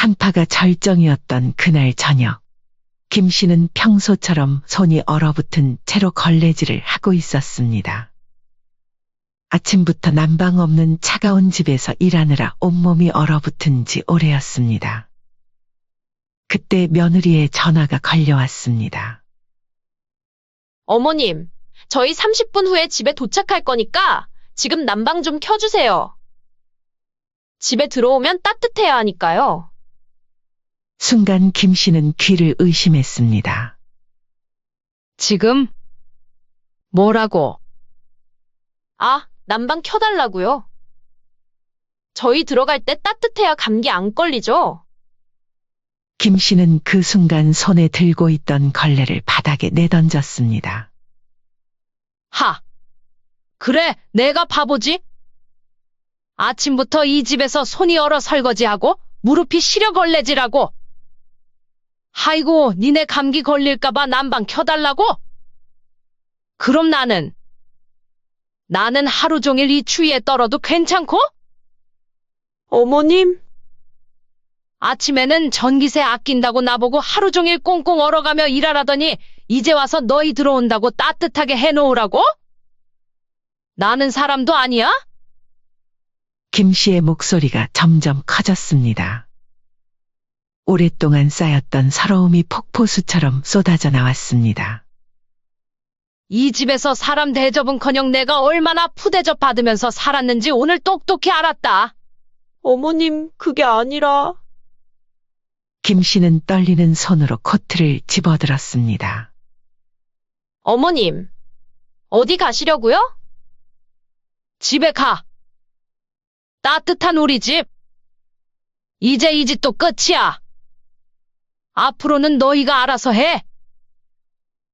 한파가 절정이었던 그날 저녁, 김 씨는 평소처럼 손이 얼어붙은 채로 걸레질을 하고 있었습니다. 아침부터 난방 없는 차가운 집에서 일하느라 온몸이 얼어붙은 지 오래였습니다. 그때 며느리의 전화가 걸려왔습니다. 어머님, 저희 30분 후에 집에 도착할 거니까 지금 난방 좀 켜주세요. 집에 들어오면 따뜻해야 하니까요. 순간 김 씨는 귀를 의심했습니다. 지금? 뭐라고? 아, 난방 켜달라고요. 저희 들어갈 때 따뜻해야 감기 안 걸리죠? 김 씨는 그 순간 손에 들고 있던 걸레를 바닥에 내던졌습니다. 하! 그래, 내가 바보지? 아침부터 이 집에서 손이 얼어 설거지하고 무릎이 시려 걸레질하고. 아이고, 니네 감기 걸릴까봐 난방 켜달라고? 그럼 나는 하루 종일 이 추위에 떨어도 괜찮고? 어머님, 아침에는 전기세 아낀다고 나보고 하루 종일 꽁꽁 얼어가며 일하라더니 이제 와서 너희 들어온다고 따뜻하게 해놓으라고? 나는 사람도 아니야? 김 씨의 목소리가 점점 커졌습니다. 오랫동안 쌓였던 서러움이 폭포수처럼 쏟아져 나왔습니다. 이 집에서 사람 대접은커녕 내가 얼마나 푸대접 받으면서 살았는지 오늘 똑똑히 알았다. 어머님, 그게 아니라. 김 씨는 떨리는 손으로 코트를 집어들었습니다. 어머님, 어디 가시려고요? 집에 가. 따뜻한 우리 집. 이제 이 집도 끝이야. 앞으로는 너희가 알아서 해.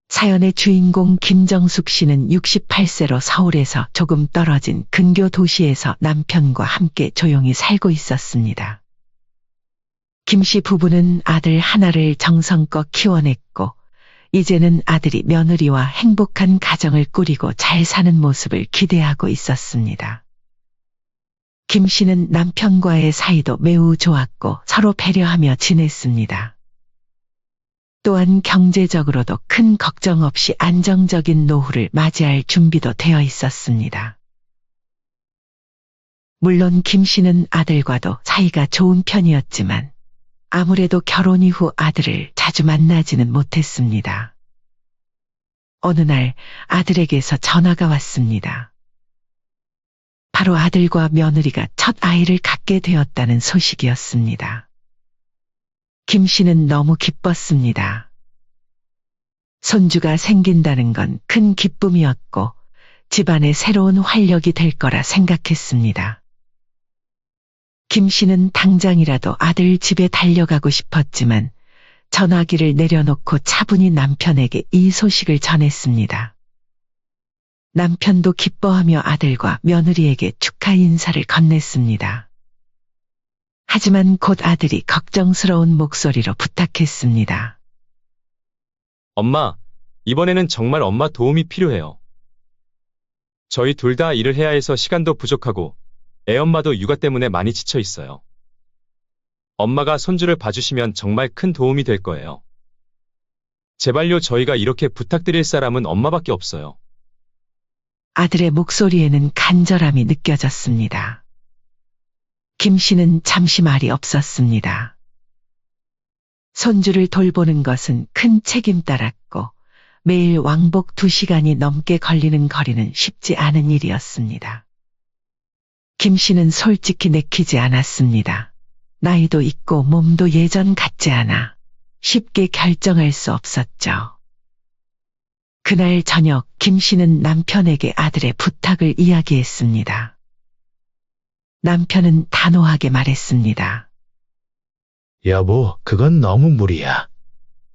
사연의 주인공 김정숙 씨는 68세로 서울에서 조금 떨어진 근교 도시에서 남편과 함께 조용히 살고 있었습니다. 김 씨 부부는 아들 하나를 정성껏 키워냈고 이제는 아들이 며느리와 행복한 가정을 꾸리고 잘 사는 모습을 기대하고 있었습니다. 김 씨는 남편과의 사이도 매우 좋았고 서로 배려하며 지냈습니다. 또한 경제적으로도 큰 걱정 없이 안정적인 노후를 맞이할 준비도 되어 있었습니다. 물론 김 씨는 아들과도 사이가 좋은 편이었지만 아무래도 결혼 이후 아들을 자주 만나지는 못했습니다. 어느 날 아들에게서 전화가 왔습니다. 바로 아들과 며느리가 첫 아이를 갖게 되었다는 소식이었습니다. 김 씨는 너무 기뻤습니다. 손주가 생긴다는 건 큰 기쁨이었고 집안에 새로운 활력이 될 거라 생각했습니다. 김 씨는 당장이라도 아들 집에 달려가고 싶었지만 전화기를 내려놓고 차분히 남편에게 이 소식을 전했습니다. 남편도 기뻐하며 아들과 며느리에게 축하 인사를 건넸습니다. 하지만 곧 아들이 걱정스러운 목소리로 부탁했습니다. 엄마, 이번에는 정말 엄마 도움이 필요해요. 저희 둘 다 일을 해야 해서 시간도 부족하고 애엄마도 육아 때문에 많이 지쳐 있어요. 엄마가 손주를 봐주시면 정말 큰 도움이 될 거예요. 제발요, 저희가 이렇게 부탁드릴 사람은 엄마밖에 없어요. 아들의 목소리에는 간절함이 느껴졌습니다. 김 씨는 잠시 말이 없었습니다. 손주를 돌보는 것은 큰 책임 따랐고 매일 왕복 2시간이 넘게 걸리는 거리는 쉽지 않은 일이었습니다. 김 씨는 솔직히 내키지 않았습니다. 나이도 있고 몸도 예전 같지 않아 쉽게 결정할 수 없었죠. 그날 저녁 김 씨는 남편에게 아들의 부탁을 이야기했습니다. 남편은 단호하게 말했습니다. 여보, 그건 너무 무리야.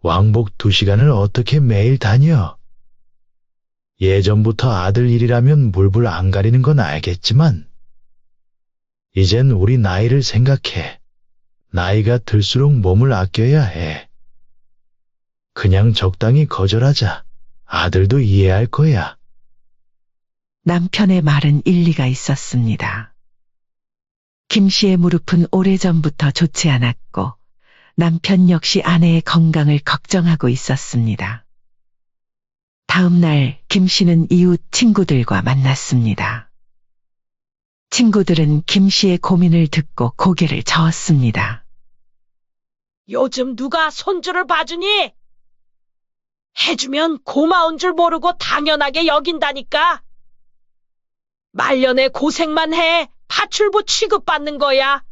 왕복 2시간을 어떻게 매일 다녀? 예전부터 아들 일이라면 물불 안 가리는 건 알겠지만 이젠 우리 나이를 생각해. 나이가 들수록 몸을 아껴야 해. 그냥 적당히 거절하자. 아들도 이해할 거야. 남편의 말은 일리가 있었습니다. 김 씨의 무릎은 오래전부터 좋지 않았고 남편 역시 아내의 건강을 걱정하고 있었습니다. 다음 날 김 씨는 이웃 친구들과 만났습니다. 친구들은 김 씨의 고민을 듣고 고개를 저었습니다. 요즘 누가 손주를 봐주니? 해주면 고마운 줄 모르고 당연하게 여긴다니까. 말년에 고생만 해 파출부 취급받는 거야.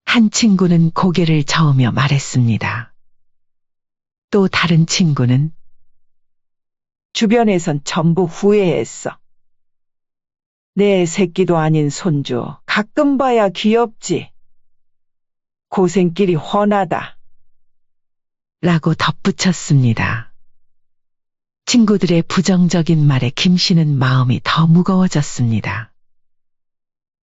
한 친구는 고개를 저으며 말했습니다. 또 다른 친구는 주변에선 전부 후회했어. 내 새끼도 아닌 손주, 가끔 봐야 귀엽지. 고생길이 훤하다. 라고 덧붙였습니다. 친구들의 부정적인 말에 김 씨는 마음이 더 무거워졌습니다.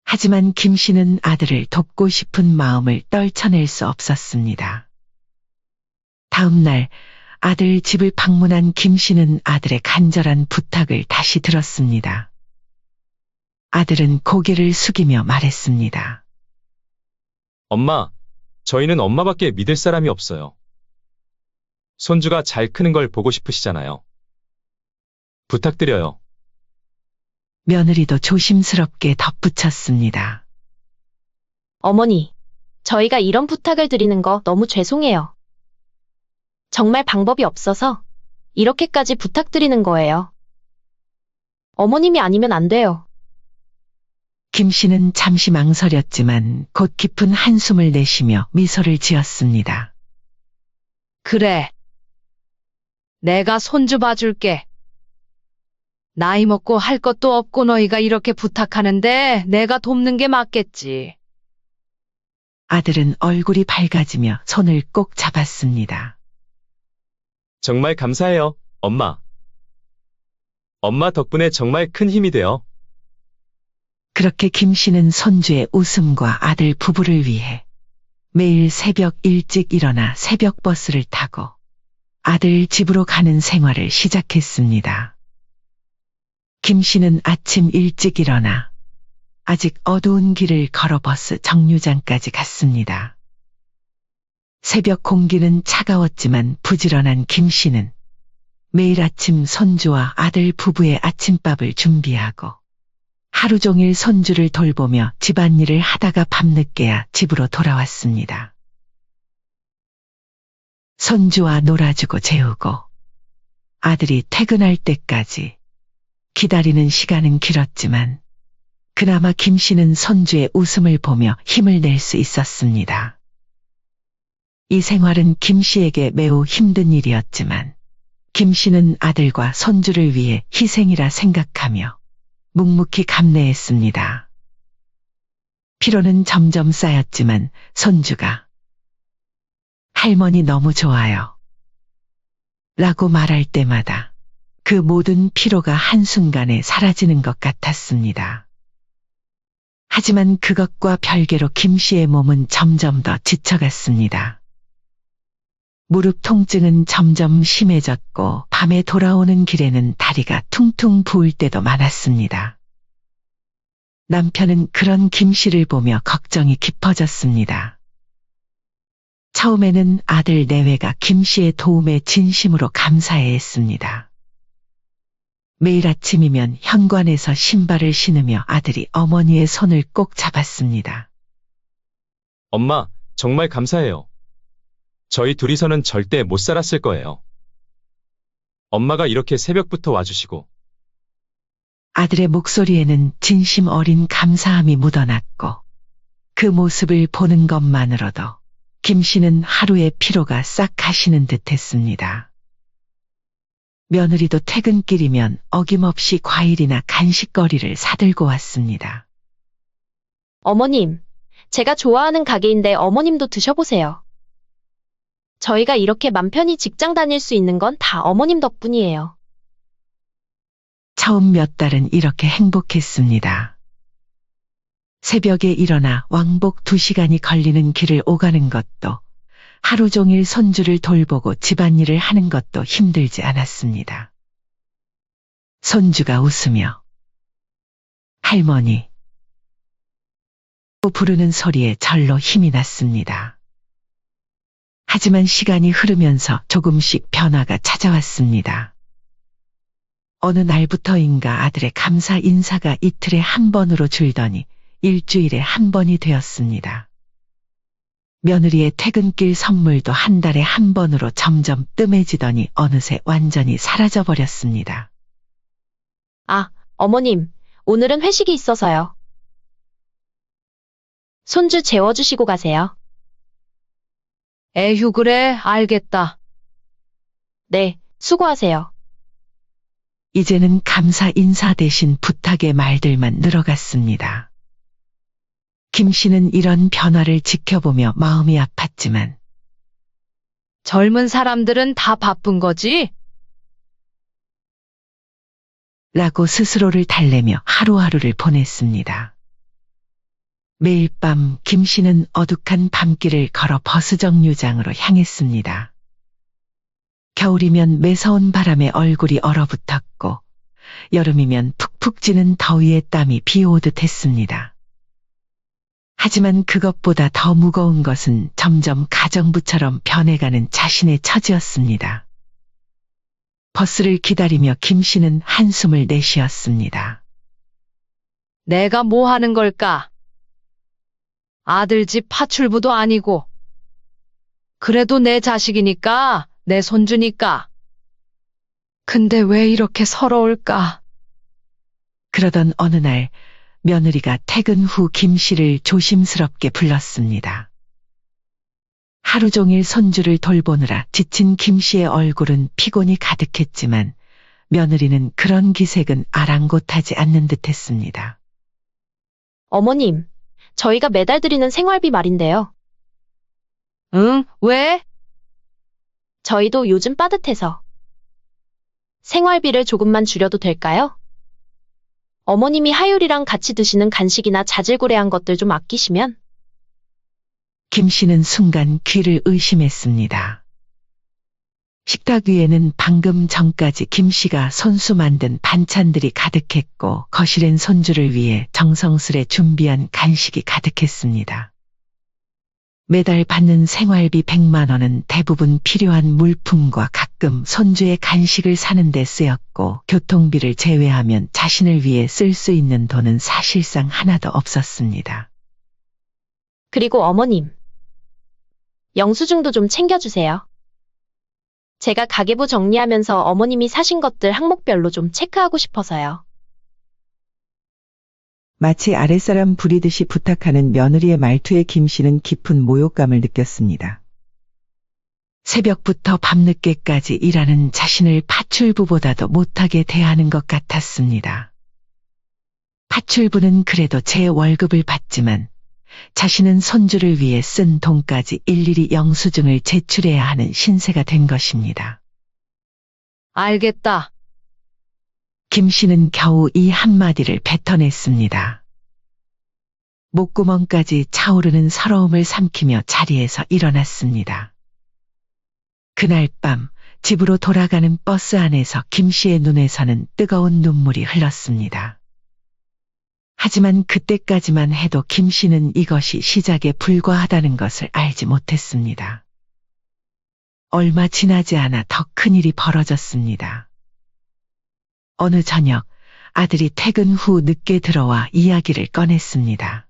하지만 김 씨는 아들을 돕고 싶은 마음을 떨쳐낼 수 없었습니다. 다음 날 아들 집을 방문한 김 씨는 아들의 간절한 부탁을 다시 들었습니다. 아들은 고개를 숙이며 말했습니다. 엄마, 저희는 엄마밖에 믿을 사람이 없어요. 손주가 잘 크는 걸 보고 싶으시잖아요. 부탁드려요. 며느리도 조심스럽게 덧붙였습니다. 어머니, 저희가 이런 부탁을 드리는 거 너무 죄송해요. 정말 방법이 없어서 이렇게까지 부탁드리는 거예요. 어머님이 아니면 안 돼요. 김 씨는 잠시 망설였지만 곧 깊은 한숨을 내쉬며 미소를 지었습니다. 그래. 내가 손주 봐줄게. 나이 먹고 할 것도 없고 너희가 이렇게 부탁하는데 내가 돕는 게 맞겠지. 아들은 얼굴이 밝아지며 손을 꼭 잡았습니다. 정말 감사해요, 엄마. 엄마 덕분에 정말 큰 힘이 돼요. 그렇게 김 씨는 손주의 웃음과 아들 부부를 위해 매일 새벽 일찍 일어나 새벽 버스를 타고 아들 집으로 가는 생활을 시작했습니다. 김 씨는 아침 일찍 일어나 아직 어두운 길을 걸어 버스 정류장까지 갔습니다. 새벽 공기는 차가웠지만 부지런한 김 씨는 매일 아침 손주와 아들 부부의 아침밥을 준비하고 하루 종일 손주를 돌보며 집안일을 하다가 밤늦게야 집으로 돌아왔습니다. 손주와 놀아주고 재우고 아들이 퇴근할 때까지 기다리는 시간은 길었지만 그나마 김 씨는 손주의 웃음을 보며 힘을 낼 수 있었습니다. 이 생활은 김 씨에게 매우 힘든 일이었지만 김 씨는 아들과 손주를 위해 희생이라 생각하며 묵묵히 감내했습니다. 피로는 점점 쌓였지만 손주가 할머니 너무 좋아요. 라고 말할 때마다 그 모든 피로가 한순간에 사라지는 것 같았습니다. 하지만 그것과 별개로 김 씨의 몸은 점점 더 지쳐갔습니다. 무릎 통증은 점점 심해졌고 밤에 돌아오는 길에는 다리가 퉁퉁 부을 때도 많았습니다. 남편은 그런 김 씨를 보며 걱정이 깊어졌습니다. 처음에는 아들 내외가 김 씨의 도움에 진심으로 감사해 했습니다. 매일 아침이면 현관에서 신발을 신으며 아들이 어머니의 손을 꼭 잡았습니다. 엄마, 정말 감사해요. 저희 둘이서는 절대 못 살았을 거예요. 엄마가 이렇게 새벽부터 와주시고. 아들의 목소리에는 진심 어린 감사함이 묻어났고 그 모습을 보는 것만으로도 김 씨는 하루의 피로가 싹 가시는 듯 했습니다. 며느리도 퇴근길이면 어김없이 과일이나 간식거리를 사들고 왔습니다. 어머님, 제가 좋아하는 가게인데 어머님도 드셔보세요. 저희가 이렇게 맘 편히 직장 다닐 수 있는 건 다 어머님 덕분이에요. 처음 몇 달은 이렇게 행복했습니다. 새벽에 일어나 왕복 2시간이 걸리는 길을 오가는 것도 하루 종일 손주를 돌보고 집안일을 하는 것도 힘들지 않았습니다. 손주가 웃으며 할머니 부르는 소리에 절로 힘이 났습니다. 하지만 시간이 흐르면서 조금씩 변화가 찾아왔습니다. 어느 날부터인가 아들의 감사 인사가 이틀에 한 번으로 줄더니 일주일에 한 번이 되었습니다. 며느리의 퇴근길 선물도 한 달에 한 번으로 점점 뜸해지더니 어느새 완전히 사라져버렸습니다. 아, 어머님, 오늘은 회식이 있어서요. 손주 재워주시고 가세요. 에휴, 그래, 알겠다. 네, 수고하세요. 이제는 감사 인사 대신 부탁의 말들만 늘어갔습니다. 김 씨는 이런 변화를 지켜보며 마음이 아팠지만 젊은 사람들은 다 바쁜 거지? 라고 스스로를 달래며 하루하루를 보냈습니다. 매일 밤 김 씨는 어둑한 밤길을 걸어 버스정류장으로 향했습니다. 겨울이면 매서운 바람에 얼굴이 얼어붙었고 여름이면 푹푹 찌는 더위에 땀이 비오듯 했습니다. 하지만 그것보다 더 무거운 것은 점점 가정부처럼 변해가는 자신의 처지였습니다. 버스를 기다리며 김 씨는 한숨을 내쉬었습니다. 내가 뭐 하는 걸까? 아들 집 파출부도 아니고. 그래도 내 자식이니까, 내 손주니까. 근데 왜 이렇게 서러울까? 그러던 어느 날 며느리가 퇴근 후 김 씨를 조심스럽게 불렀습니다. 하루 종일 손주를 돌보느라 지친 김 씨의 얼굴은 피곤이 가득했지만 며느리는 그런 기색은 아랑곳하지 않는 듯했습니다. 어머님, 저희가 매달 드리는 생활비 말인데요. 응, 왜? 저희도 요즘 빠듯해서. 생활비를 조금만 줄여도 될까요? 어머님이 하율이랑 같이 드시는 간식이나 자질구레한 것들 좀 아끼시면. 김 씨는 순간 귀를 의심했습니다. 식탁 위에는 방금 전까지 김 씨가 손수 만든 반찬들이 가득했고 거실엔 손주를 위해 정성스레 준비한 간식이 가득했습니다. 매달 받는 생활비 100만 원은 대부분 필요한 물품과 가끔 손주의 간식을 사는 데 쓰였고 교통비를 제외하면 자신을 위해 쓸 수 있는 돈은 사실상 하나도 없었습니다. 그리고 어머님, 영수증도 좀 챙겨주세요. 제가 가계부 정리하면서 어머님이 사신 것들 항목별로 좀 체크하고 싶어서요. 마치 아랫사람 부리듯이 부탁하는 며느리의 말투에 김 씨는 깊은 모욕감을 느꼈습니다. 새벽부터 밤늦게까지 일하는 자신을 파출부보다도 못하게 대하는 것 같았습니다. 파출부는 그래도 제 월급을 받지만 자신은 손주를 위해 쓴 돈까지 일일이 영수증을 제출해야 하는 신세가 된 것입니다. 알겠다. 김 씨는 겨우 이 한마디를 뱉어냈습니다. 목구멍까지 차오르는 서러움을 삼키며 자리에서 일어났습니다. 그날 밤 집으로 돌아가는 버스 안에서 김 씨의 눈에서는 뜨거운 눈물이 흘렀습니다. 하지만 그때까지만 해도 김 씨는 이것이 시작에 불과하다는 것을 알지 못했습니다. 얼마 지나지 않아 더 큰 일이 벌어졌습니다. 어느 저녁 아들이 퇴근 후 늦게 들어와 이야기를 꺼냈습니다.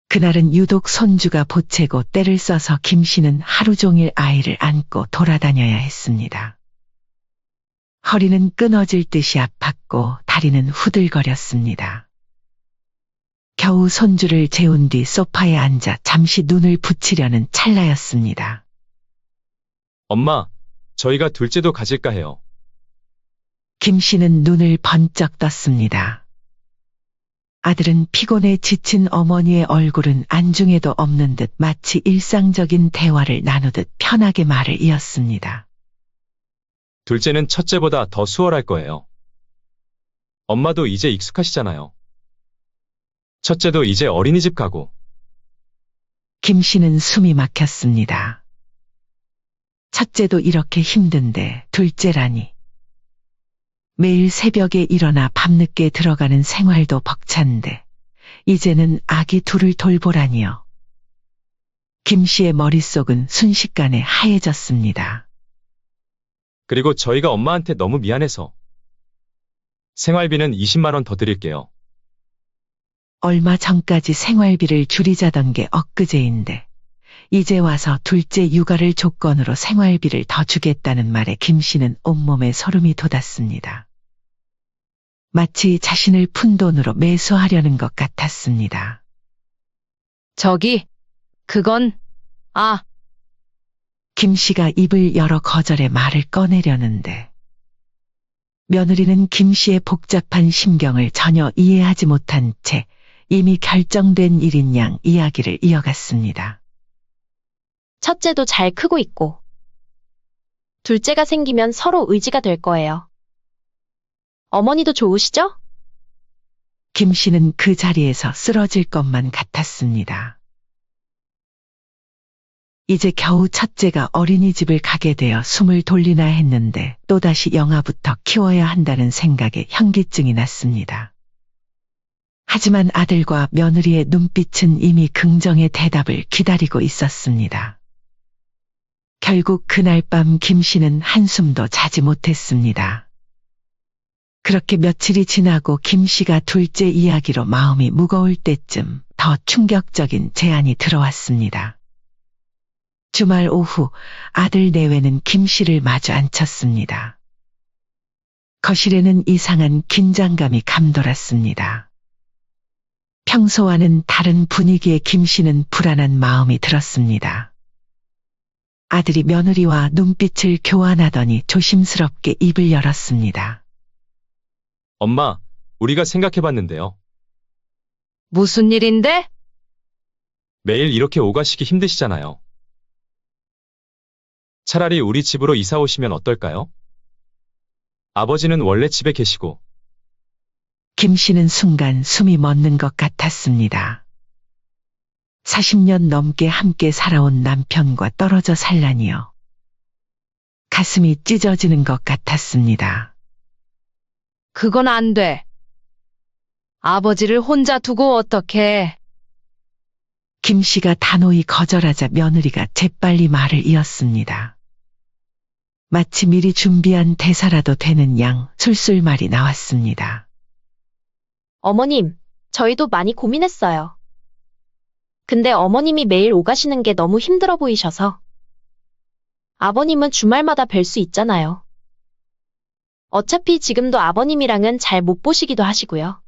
그날은 유독 손주가 보채고 때를 써서 김 씨는 하루 종일 아이를 안고 돌아다녀야 했습니다. 허리는 끊어질 듯이 아팠고 다리는 후들거렸습니다. 겨우 손주를 재운 뒤 소파에 앉아 잠시 눈을 붙이려는 찰나였습니다. 엄마, 저희가 둘째도 가질까 해요. 김 씨는 눈을 번쩍 떴습니다. 아들은 피곤해 지친 어머니의 얼굴은 안중에도 없는 듯 마치 일상적인 대화를 나누듯 편하게 말을 이었습니다. 둘째는 첫째보다 더 수월할 거예요. 엄마도 이제 익숙하시잖아요. 첫째도 이제 어린이집 가고. 김 씨는 숨이 막혔습니다. 첫째도 이렇게 힘든데 둘째라니. 매일 새벽에 일어나 밤늦게 들어가는 생활도 벅찬데 이제는 아기 둘을 돌보라니요. 김 씨의 머릿속은 순식간에 하얘졌습니다. 그리고 저희가 엄마한테 너무 미안해서 생활비는 20만 원 더 드릴게요. 얼마 전까지 생활비를 줄이자던 게 엊그제인데 이제 와서 둘째 육아를 조건으로 생활비를 더 주겠다는 말에 김 씨는 온몸에 소름이 돋았습니다. 마치 자신을 푼 돈으로 매수하려는 것 같았습니다. 저기, 그건, 김 씨가 입을 열어 거절의 말을 꺼내려는데 며느리는 김 씨의 복잡한 심경을 전혀 이해하지 못한 채 이미 결정된 일인 양 이야기를 이어갔습니다. 첫째도 잘 크고 있고, 둘째가 생기면 서로 의지가 될 거예요. 어머니도 좋으시죠? 김 씨는 그 자리에서 쓰러질 것만 같았습니다. 이제 겨우 첫째가 어린이집을 가게 되어 숨을 돌리나 했는데 또다시 영아부터 키워야 한다는 생각에 현기증이 났습니다. 하지만 아들과 며느리의 눈빛은 이미 긍정의 대답을 기다리고 있었습니다. 결국 그날 밤 김 씨는 한숨도 자지 못했습니다. 그렇게 며칠이 지나고 김 씨가 둘째 이야기로 마음이 무거울 때쯤 더 충격적인 제안이 들어왔습니다. 주말 오후 아들 내외는 김 씨를 마주 앉혔습니다. 거실에는 이상한 긴장감이 감돌았습니다. 평소와는 다른 분위기에 김 씨는 불안한 마음이 들었습니다. 아들이 며느리와 눈빛을 교환하더니 조심스럽게 입을 열었습니다. 엄마, 우리가 생각해봤는데요. 무슨 일인데? 매일 이렇게 오가시기 힘드시잖아요. 차라리 우리 집으로 이사 오시면 어떨까요? 아버지는 원래 집에 계시고, 김 씨는 순간 숨이 멎는 것 같았습니다. 40년 넘게 함께 살아온 남편과 떨어져 살라니요. 가슴이 찢어지는 것 같았습니다. 그건 안 돼. 아버지를 혼자 두고 어떡해. 김 씨가 단호히 거절하자 며느리가 재빨리 말을 이었습니다. 마치 미리 준비한 대사라도 되는 양 술술말이 나왔습니다. 어머님, 저희도 많이 고민했어요. 근데 어머님이 매일 오가시는 게 너무 힘들어 보이셔서. 아버님은 주말마다 뵐 수 있잖아요. 어차피 지금도 아버님이랑은 잘 못 보시기도 하시고요.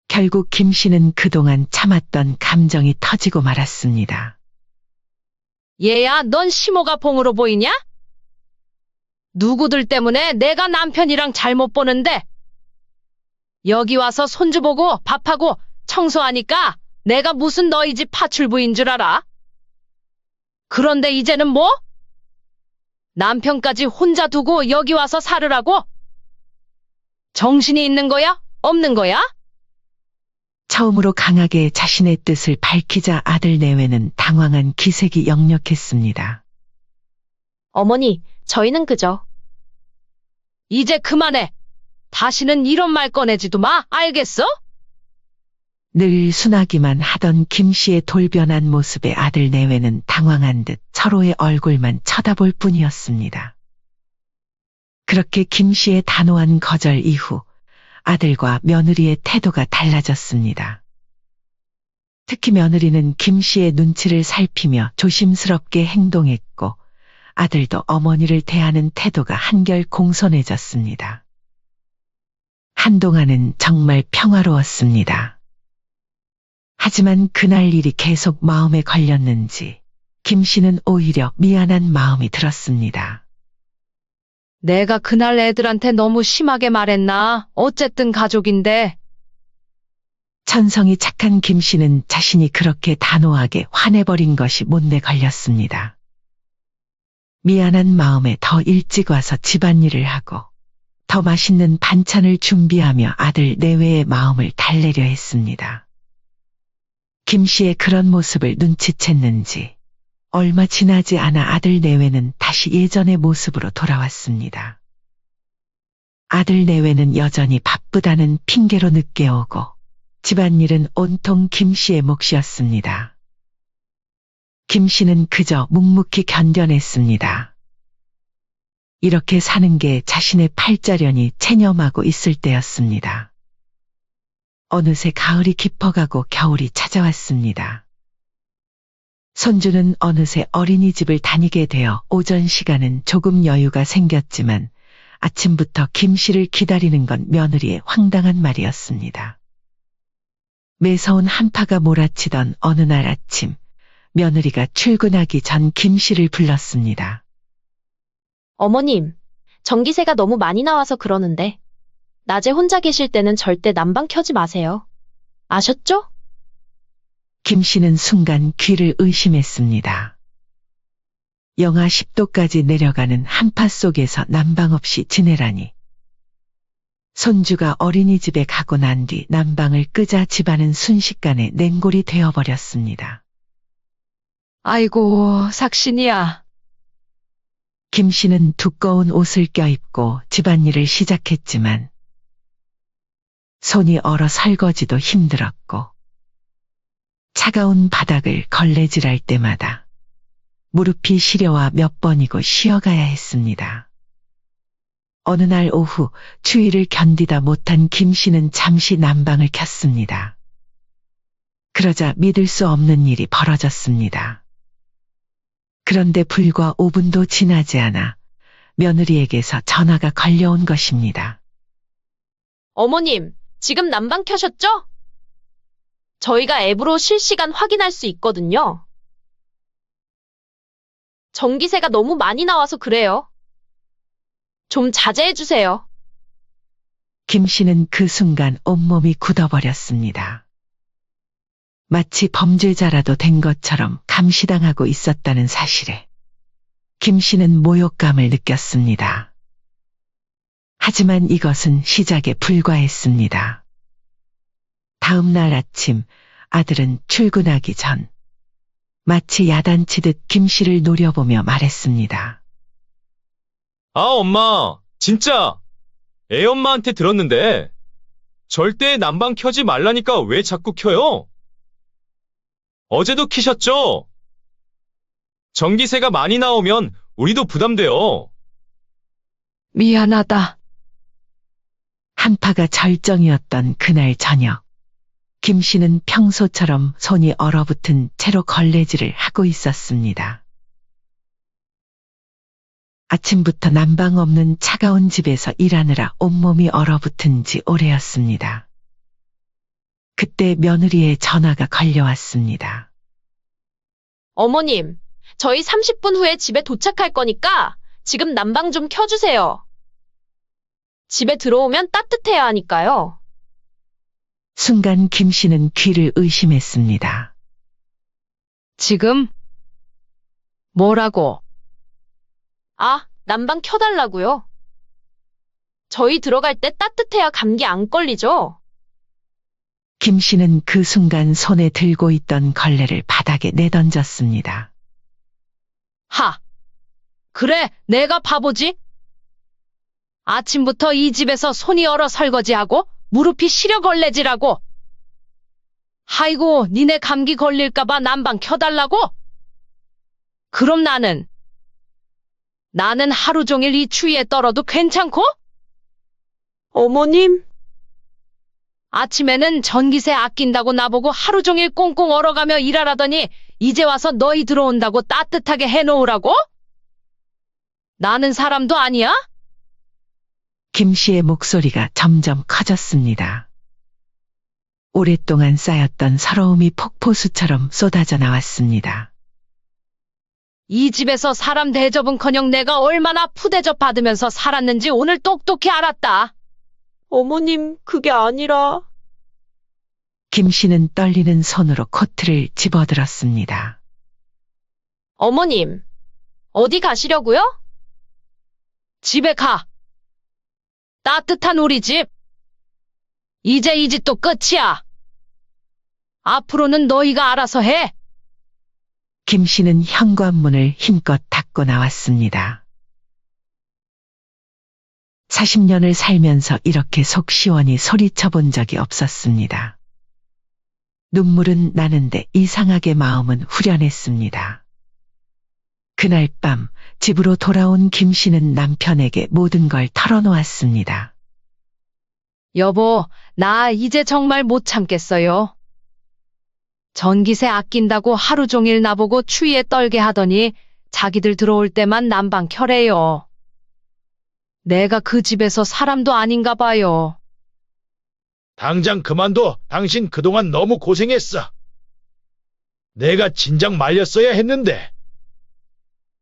결국 김 씨는 그동안 참았던 감정이 터지고 말았습니다. 얘야, 넌 심호가 봉으로 보이냐? 누구들 때문에 내가 남편이랑 잘못 보는데 여기 와서 손주 보고 밥하고 청소하니까 내가 무슨 너희 집 파출부인 줄 알아? 그런데 이제는 뭐? 남편까지 혼자 두고 여기 와서 살으라고? 정신이 있는 거야? 없는 거야? 처음으로 강하게 자신의 뜻을 밝히자 아들 내외는 당황한 기색이 역력했습니다. 어머니, 저희는 그저 이제 그만해. 다시는 이런 말 꺼내지도 마. 알겠어? 늘 순하기만 하던 김 씨의 돌변한 모습에 아들 내외는 당황한 듯 서로의 얼굴만 쳐다볼 뿐이었습니다. 그렇게 김 씨의 단호한 거절 이후 아들과 며느리의 태도가 달라졌습니다. 특히 며느리는 김 씨의 눈치를 살피며 조심스럽게 행동했고 아들도 어머니를 대하는 태도가 한결 공손해졌습니다. 한동안은 정말 평화로웠습니다. 하지만 그날 일이 계속 마음에 걸렸는지 김 씨는 오히려 미안한 마음이 들었습니다. 내가 그날 애들한테 너무 심하게 말했나? 어쨌든 가족인데. 천성이 착한 김 씨는 자신이 그렇게 단호하게 화내버린 것이 못내 걸렸습니다. 미안한 마음에 더 일찍 와서 집안일을 하고 더 맛있는 반찬을 준비하며 아들 내외의 마음을 달래려 했습니다. 김 씨의 그런 모습을 눈치챘는지 얼마 지나지 않아 아들 내외는 다시 예전의 모습으로 돌아왔습니다. 아들 내외는 여전히 바쁘다는 핑계로 늦게 오고 집안일은 온통 김 씨의 몫이었습니다. 김 씨는 그저 묵묵히 견뎌냈습니다. 이렇게 사는 게 자신의 팔자련이 체념하고 있을 때였습니다. 어느새 가을이 깊어가고 겨울이 찾아왔습니다. 손주는 어느새 어린이집을 다니게 되어 오전 시간은 조금 여유가 생겼지만 아침부터 김 씨를 기다리는 건 며느리의 황당한 말이었습니다. 매서운 한파가 몰아치던 어느 날 아침, 며느리가 출근하기 전 김 씨를 불렀습니다. 어머님, 전기세가 너무 많이 나와서 그러는데, 낮에 혼자 계실 때는 절대 난방 켜지 마세요. 아셨죠? 김 씨는 순간 귀를 의심했습니다. 영하 10도까지 내려가는 한파 속에서 난방 없이 지내라니. 손주가 어린이집에 가고 난 뒤 난방을 끄자 집안은 순식간에 냉골이 되어버렸습니다. 아이고, 삭신이야. 김 씨는 두꺼운 옷을 껴입고 집안일을 시작했지만 손이 얼어 설거지도 힘들었고 차가운 바닥을 걸레질할 때마다 무릎이 시려와 몇 번이고 쉬어가야 했습니다. 어느 날 오후 추위를 견디다 못한 김 씨는 잠시 난방을 켰습니다. 그러자 믿을 수 없는 일이 벌어졌습니다. 그런데 불과 5분도 지나지 않아 며느리에게서 전화가 걸려온 것입니다. 어머님, 지금 난방 켜셨죠? 저희가 앱으로 실시간 확인할 수 있거든요. 전기세가 너무 많이 나와서 그래요. 좀 자제해 주세요. 김 씨는 그 순간 온몸이 굳어버렸습니다. 마치 범죄자라도 된 것처럼 감시당하고 있었다는 사실에 김 씨는 모욕감을 느꼈습니다. 하지만 이것은 시작에 불과했습니다. 다음 날 아침 아들은 출근하기 전 마치 야단치듯 김 씨를 노려보며 말했습니다. 아, 엄마, 진짜 애 엄마한테 들었는데 절대 난방 켜지 말라니까 왜 자꾸 켜요? 어제도 키셨죠? 전기세가 많이 나오면 우리도 부담돼요. 미안하다. 한파가 절정이었던 그날 저녁, 김 씨는 평소처럼 손이 얼어붙은 채로 걸레질을 하고 있었습니다. 아침부터 난방 없는 차가운 집에서 일하느라 온몸이 얼어붙은 지 오래였습니다. 그때 며느리의 전화가 걸려왔습니다. 어머님, 저희 30분 후에 집에 도착할 거니까 지금 난방 좀 켜주세요. 집에 들어오면 따뜻해야 하니까요. 순간 김 씨는 귀를 의심했습니다. 지금? 뭐라고? 아, 난방 켜달라고요. 저희 들어갈 때 따뜻해야 감기 안 걸리죠? 김 씨는 그 순간 손에 들고 있던 걸레를 바닥에 내던졌습니다. 하! 그래, 내가 바보지? 아침부터 이 집에서 손이 얼어 설거지하고 무릎이 시려 걸레질하고. 아이고, 니네 감기 걸릴까봐 난방 켜달라고? 그럼 나는 하루 종일 이 추위에 떨어도 괜찮고? 어머님, 아침에는 전기세 아낀다고 나보고 하루 종일 꽁꽁 얼어가며 일하라더니 이제 와서 너희 들어온다고 따뜻하게 해놓으라고? 나는 사람도 아니야? 김 씨의 목소리가 점점 커졌습니다. 오랫동안 쌓였던 서러움이 폭포수처럼 쏟아져 나왔습니다. 이 집에서 사람 대접은커녕 내가 얼마나 푸대접 받으면서 살았는지 오늘 똑똑히 알았다. 어머님, 그게 아니라. 김 씨는 떨리는 손으로 코트를 집어들었습니다. 어머님, 어디 가시려고요? 집에 가. 따뜻한 우리 집. 이제 이 집도 끝이야. 앞으로는 너희가 알아서 해. 김 씨는 현관문을 힘껏 닫고 나왔습니다. 40년을 살면서 이렇게 속 시원히 소리쳐 본 적이 없었습니다. 눈물은 나는데 이상하게 마음은 후련했습니다. 그날 밤 집으로 돌아온 김 씨는 남편에게 모든 걸 털어놓았습니다. 여보, 나 이제 정말 못 참겠어요. 전기세 아낀다고 하루 종일 나보고 추위에 떨게 하더니 자기들 들어올 때만 난방 켜래요. 내가 그 집에서 사람도 아닌가 봐요. 당장 그만둬. 당신 그동안 너무 고생했어. 내가 진작 말렸어야 했는데.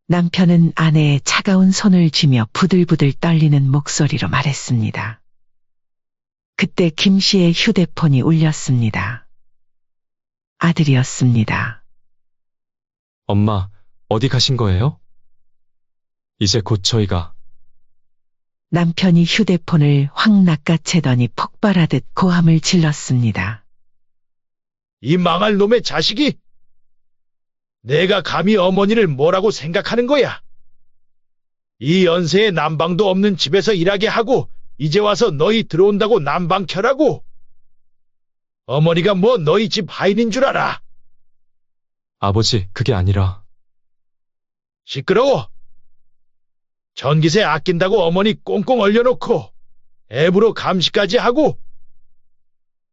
남편은 아내의 차가운 손을 쥐며 부들부들 떨리는 목소리로 말했습니다. 그때 김 씨의 휴대폰이 울렸습니다. 아들이었습니다. 엄마, 어디 가신 거예요? 이제 곧 저희가. 남편이 휴대폰을 확 낚아채더니 폭발하듯 고함을 질렀습니다. 이 망할 놈의 자식이! 내가 감히 어머니를 뭐라고 생각하는 거야? 이 연세에 난방도 없는 집에서 일하게 하고 이제 와서 너희 들어온다고 난방 켜라고? 어머니가 뭐 너희 집 하인인 줄 알아? 아버지, 그게 아니라. 시끄러워! 전기세 아낀다고 어머니 꽁꽁 얼려놓고 앱으로 감시까지 하고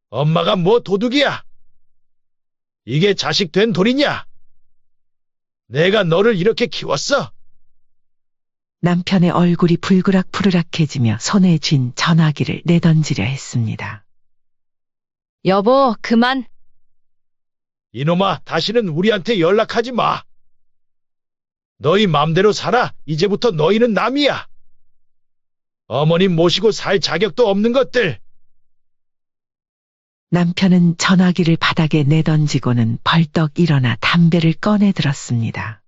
엄마가 뭐 도둑이야? 이게 자식 된 돌이냐? 내가 너를 이렇게 키웠어? 남편의 얼굴이 불그락푸르락해지며 손에 쥔 전화기를 내던지려 했습니다. 여보, 그만. 이놈아, 다시는 우리한테 연락하지 마. 너희 맘대로 살아. 이제부터 너희는 남이야. 어머님 모시고 살 자격도 없는 것들. 남편은 전화기를 바닥에 내던지고는 벌떡 일어나 담배를 꺼내 들었습니다.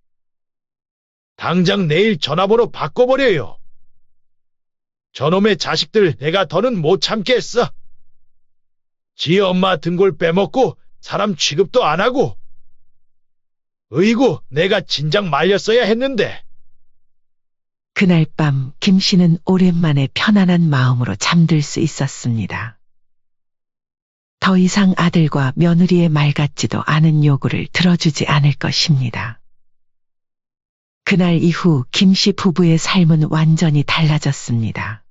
당장 내일 전화번호 바꿔버려요. 저놈의 자식들 내가 더는 못 참겠어. 지 엄마 등골 빼먹고 사람 취급도 안 하고. 으이구, 내가 진작 말렸어야 했는데. 그날 밤 김 씨는 오랜만에 편안한 마음으로 잠들 수 있었습니다. 더 이상 아들과 며느리의 말 같지도 않은 요구를 들어주지 않을 것입니다. 그날 이후 김 씨 부부의 삶은 완전히 달라졌습니다.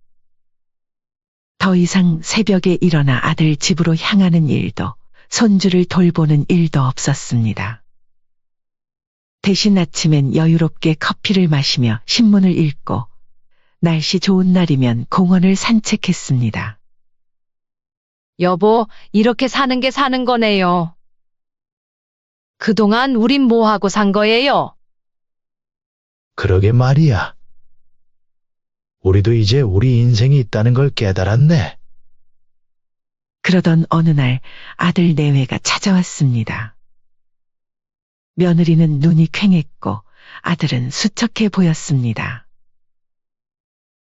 더 이상 새벽에 일어나 아들 집으로 향하는 일도, 손주를 돌보는 일도 없었습니다. 대신 아침엔 여유롭게 커피를 마시며 신문을 읽고, 날씨 좋은 날이면 공원을 산책했습니다. 여보, 이렇게 사는 게 사는 거네요. 그동안 우린 뭐 하고 산 거예요? 그러게 말이야. 우리도 이제 우리 인생이 있다는 걸 깨달았네. 그러던 어느 날 아들 내외가 찾아왔습니다. 며느리는 눈이 퀭했고 아들은 수척해 보였습니다.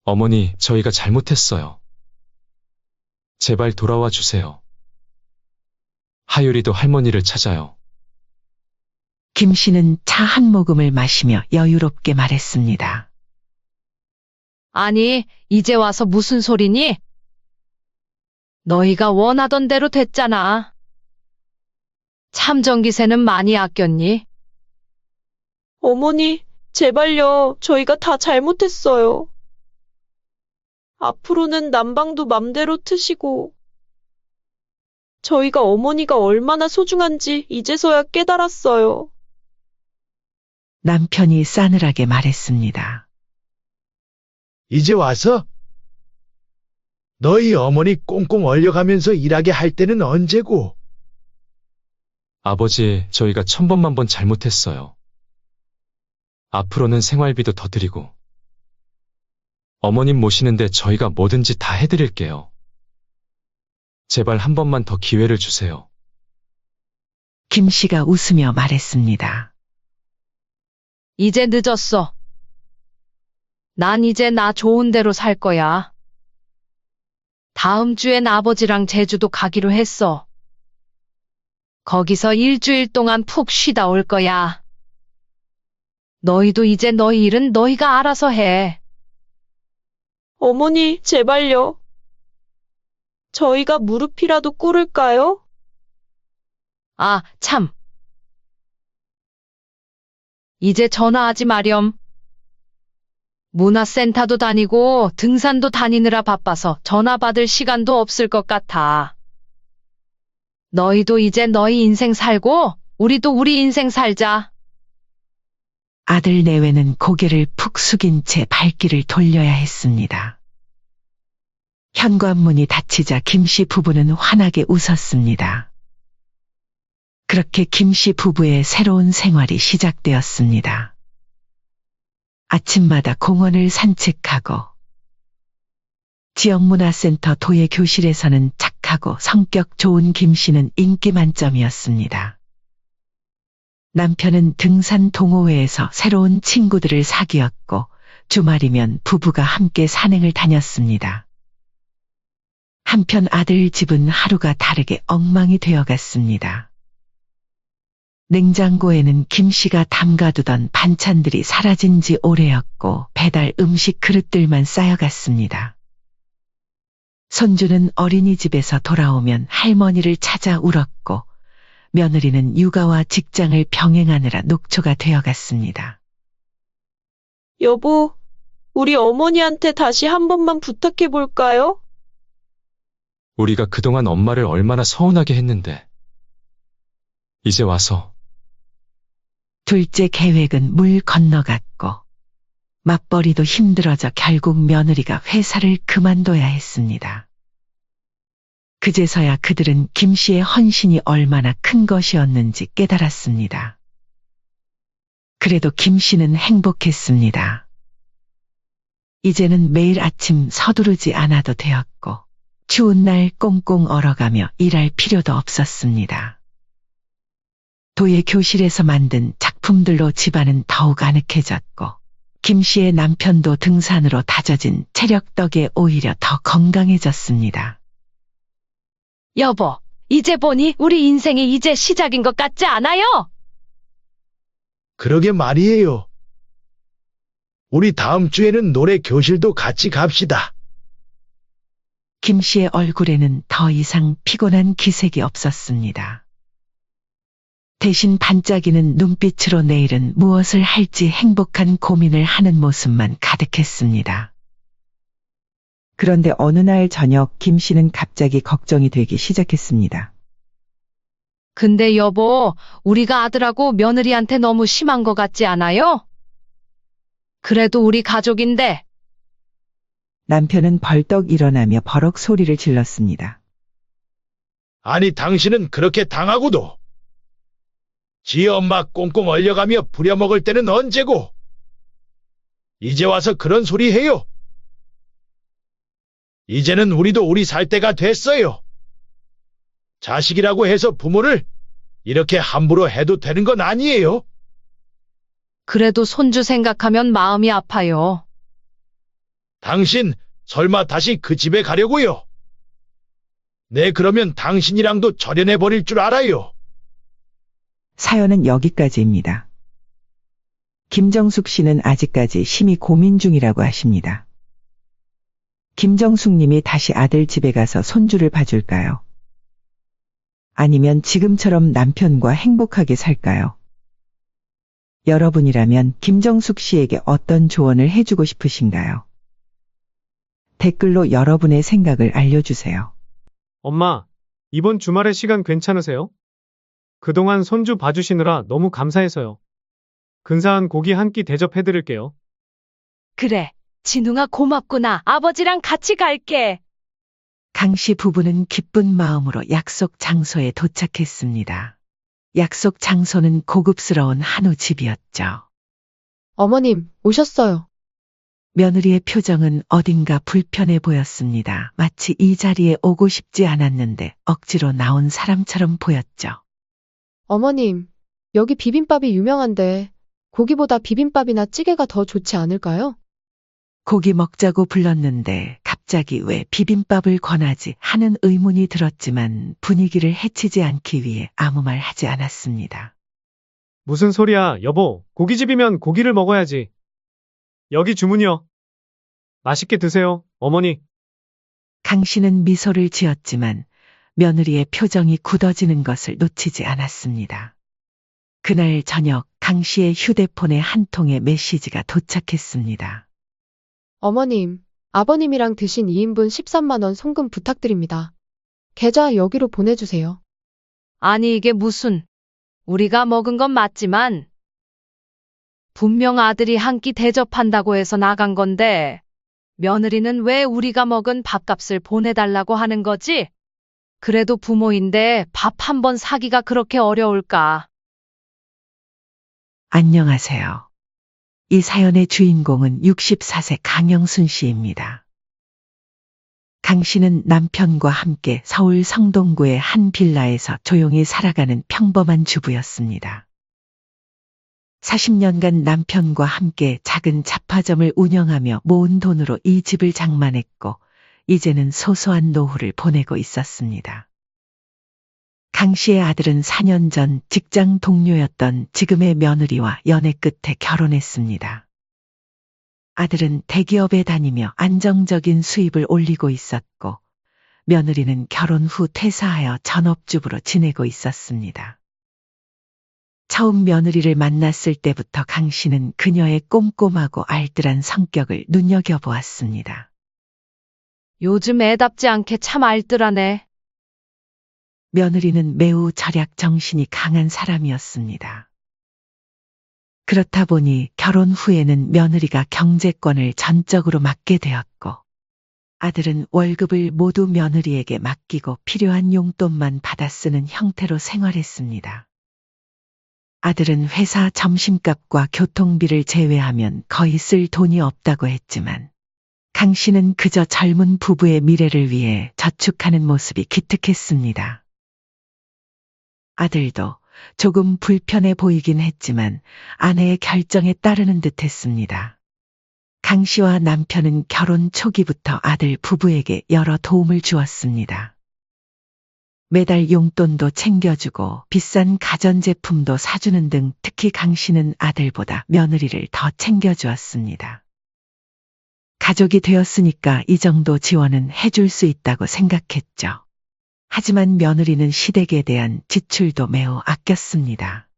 어머니, 저희가 잘못했어요. 제발 돌아와 주세요. 하율이도 할머니를 찾아요. 김 씨는 차 한 모금을 마시며 여유롭게 말했습니다. 아니, 이제 와서 무슨 소리니? 너희가 원하던 대로 됐잖아. 참전기세는 많이 아꼈니? 어머니, 제발요. 저희가 다 잘못했어요. 앞으로는 난방도 맘대로 트시고. 저희가 어머니가 얼마나 소중한지 이제서야 깨달았어요. 남편이 싸늘하게 말했습니다. 이제 와서? 너희 어머니 꽁꽁 얼려가면서 일하게 할 때는 언제고? 아버지, 저희가 1000번만번 잘못했어요. 앞으로는 생활비도 더 드리고. 어머님 모시는데 저희가 뭐든지 다 해드릴게요. 제발 한 번만 더 기회를 주세요. 김 씨가 웃으며 말했습니다. 이제 늦었어. 난 이제 나 좋은 대로 살 거야. 다음 주엔 아버지랑 제주도 가기로 했어. 거기서 일주일 동안 푹 쉬다 올 거야. 너희도 이제 너희 일은 너희가 알아서 해. 어머니, 제발요. 저희가 무릎이라도 꿇을까요? 아, 참. 이제 전화하지 마렴. 문화센터도 다니고 등산도 다니느라 바빠서 전화 받을 시간도 없을 것 같아. 너희도 이제 너희 인생 살고 우리도 우리 인생 살자. 아들 내외는 고개를 푹 숙인 채 발길을 돌려야 했습니다. 현관문이 닫히자 김씨 부부는 환하게 웃었습니다. 그렇게 김씨 부부의 새로운 생활이 시작되었습니다. 아침마다 공원을 산책하고 지역문화센터 도예 교실에서는 착하고 성격 좋은 김씨는 인기 만점이었습니다. 남편은 등산 동호회에서 새로운 친구들을 사귀었고 주말이면 부부가 함께 산행을 다녔습니다. 한편 아들 집은 하루가 다르게 엉망이 되어갔습니다. 냉장고에는 김씨가 담가두던 반찬들이 사라진 지 오래였고 배달 음식 그릇들만 쌓여갔습니다. 손주는 어린이집에서 돌아오면 할머니를 찾아 울었고 며느리는 육아와 직장을 병행하느라 녹초가 되어갔습니다. 여보, 우리 어머니한테 다시 한 번만 부탁해 볼까요? 우리가 그동안 엄마를 얼마나 서운하게 했는데. 이제 와서. 둘째 계획은 물 건너갔고 맞벌이도 힘들어져 결국 며느리가 회사를 그만둬야 했습니다. 그제서야 그들은 김씨의 헌신이 얼마나 큰 것이었는지 깨달았습니다. 그래도 김씨는 행복했습니다. 이제는 매일 아침 서두르지 않아도 되었고 추운 날 꽁꽁 얼어가며 일할 필요도 없었습니다. 도예 교실에서 만든 작품들로 집안은 더욱 아늑해졌고 김씨의 남편도 등산으로 다져진 체력 덕에 오히려 더 건강해졌습니다. 여보, 이제 보니 우리 인생이 이제 시작인 것 같지 않아요? 그러게 말이에요. 우리 다음 주에는 노래 교실도 같이 갑시다. 김씨의 얼굴에는 더 이상 피곤한 기색이 없었습니다. 대신 반짝이는 눈빛으로 내일은 무엇을 할지 행복한 고민을 하는 모습만 가득했습니다. 그런데 어느 날 저녁 김씨는 갑자기 걱정이 되기 시작했습니다. 근데 여보, 우리가 아들하고 며느리한테 너무 심한 것 같지 않아요? 그래도 우리 가족인데. 남편은 벌떡 일어나며 버럭 소리를 질렀습니다. 아니, 당신은 그렇게 당하고도 지 엄마 꽁꽁 얼려가며 부려먹을 때는 언제고? 이제 와서 그런 소리 해요. 이제는 우리도 우리 살 때가 됐어요. 자식이라고 해서 부모를 이렇게 함부로 해도 되는 건 아니에요. 그래도 손주 생각하면 마음이 아파요. 당신 설마 다시 그 집에 가려고요? 네, 그러면 당신이랑도 절연해버릴 줄 알아요. 사연은 여기까지입니다. 김정숙 씨는 아직까지 심히 고민 중이라고 하십니다. 김정숙 님이 다시 아들 집에 가서 손주를 봐줄까요? 아니면 지금처럼 남편과 행복하게 살까요? 여러분이라면 김정숙 씨에게 어떤 조언을 해주고 싶으신가요? 댓글로 여러분의 생각을 알려주세요. 엄마, 이번 주말에 시간 괜찮으세요? 그동안 손주 봐주시느라 너무 감사해서요. 근사한 고기 한 끼 대접해드릴게요. 그래, 진웅아 고맙구나. 아버지랑 같이 갈게. 강씨 부부는 기쁜 마음으로 약속 장소에 도착했습니다. 약속 장소는 고급스러운 한우 집이었죠. 어머님, 오셨어요. 며느리의 표정은 어딘가 불편해 보였습니다. 마치 이 자리에 오고 싶지 않았는데 억지로 나온 사람처럼 보였죠. 어머님, 여기 비빔밥이 유명한데 고기보다 비빔밥이나 찌개가 더 좋지 않을까요? 고기 먹자고 불렀는데 갑자기 왜 비빔밥을 권하지 하는 의문이 들었지만 분위기를 해치지 않기 위해 아무 말 하지 않았습니다. 무슨 소리야, 여보. 고깃집이면 고기를 먹어야지. 여기 주문이요. 맛있게 드세요, 어머니. 강 씨는 미소를 지었지만 며느리의 표정이 굳어지는 것을 놓치지 않았습니다. 그날 저녁 강 씨의 휴대폰에 한 통의 메시지가 도착했습니다. 어머님, 아버님이랑 드신 2인분 13만 원 송금 부탁드립니다. 계좌 여기로 보내주세요. 아니 이게 무슨, 우리가 먹은 건 맞지만 분명 아들이 한 끼 대접한다고 해서 나간 건데 며느리는 왜 우리가 먹은 밥값을 보내달라고 하는 거지? 그래도 부모인데 밥 한 번 사기가 그렇게 어려울까? 안녕하세요. 이 사연의 주인공은 64세 강영순 씨입니다. 강 씨는 남편과 함께 서울 성동구의 한 빌라에서 조용히 살아가는 평범한 주부였습니다. 40년간 남편과 함께 작은 잡화점을 운영하며 모은 돈으로 이 집을 장만했고 이제는 소소한 노후를 보내고 있었습니다. 강 씨의 아들은 4년 전 직장 동료였던 지금의 며느리와 연애 끝에 결혼했습니다. 아들은 대기업에 다니며 안정적인 수입을 올리고 있었고 며느리는 결혼 후 퇴사하여 전업주부로 지내고 있었습니다. 처음 며느리를 만났을 때부터 강 씨는 그녀의 꼼꼼하고 알뜰한 성격을 눈여겨보았습니다. 요즘 애답지 않게 참 알뜰하네. 며느리는 매우 절약 정신이 강한 사람이었습니다. 그렇다 보니 결혼 후에는 며느리가 경제권을 전적으로 맡게 되었고 아들은 월급을 모두 며느리에게 맡기고 필요한 용돈만 받아 쓰는 형태로 생활했습니다. 아들은 회사 점심값과 교통비를 제외하면 거의 쓸 돈이 없다고 했지만 강 씨는 그저 젊은 부부의 미래를 위해 저축하는 모습이 기특했습니다. 아들도 조금 불편해 보이긴 했지만 아내의 결정에 따르는 듯 했습니다. 강 씨와 남편은 결혼 초기부터 아들 부부에게 여러 도움을 주었습니다. 매달 용돈도 챙겨주고 비싼 가전제품도 사주는 등 특히 강 씨는 아들보다 며느리를 더 챙겨주었습니다. 가족이 되었으니까 이 정도 지원은 해줄 수 있다고 생각했죠. 하지만 며느리는 시댁에 대한 지출도 매우 아꼈습니다.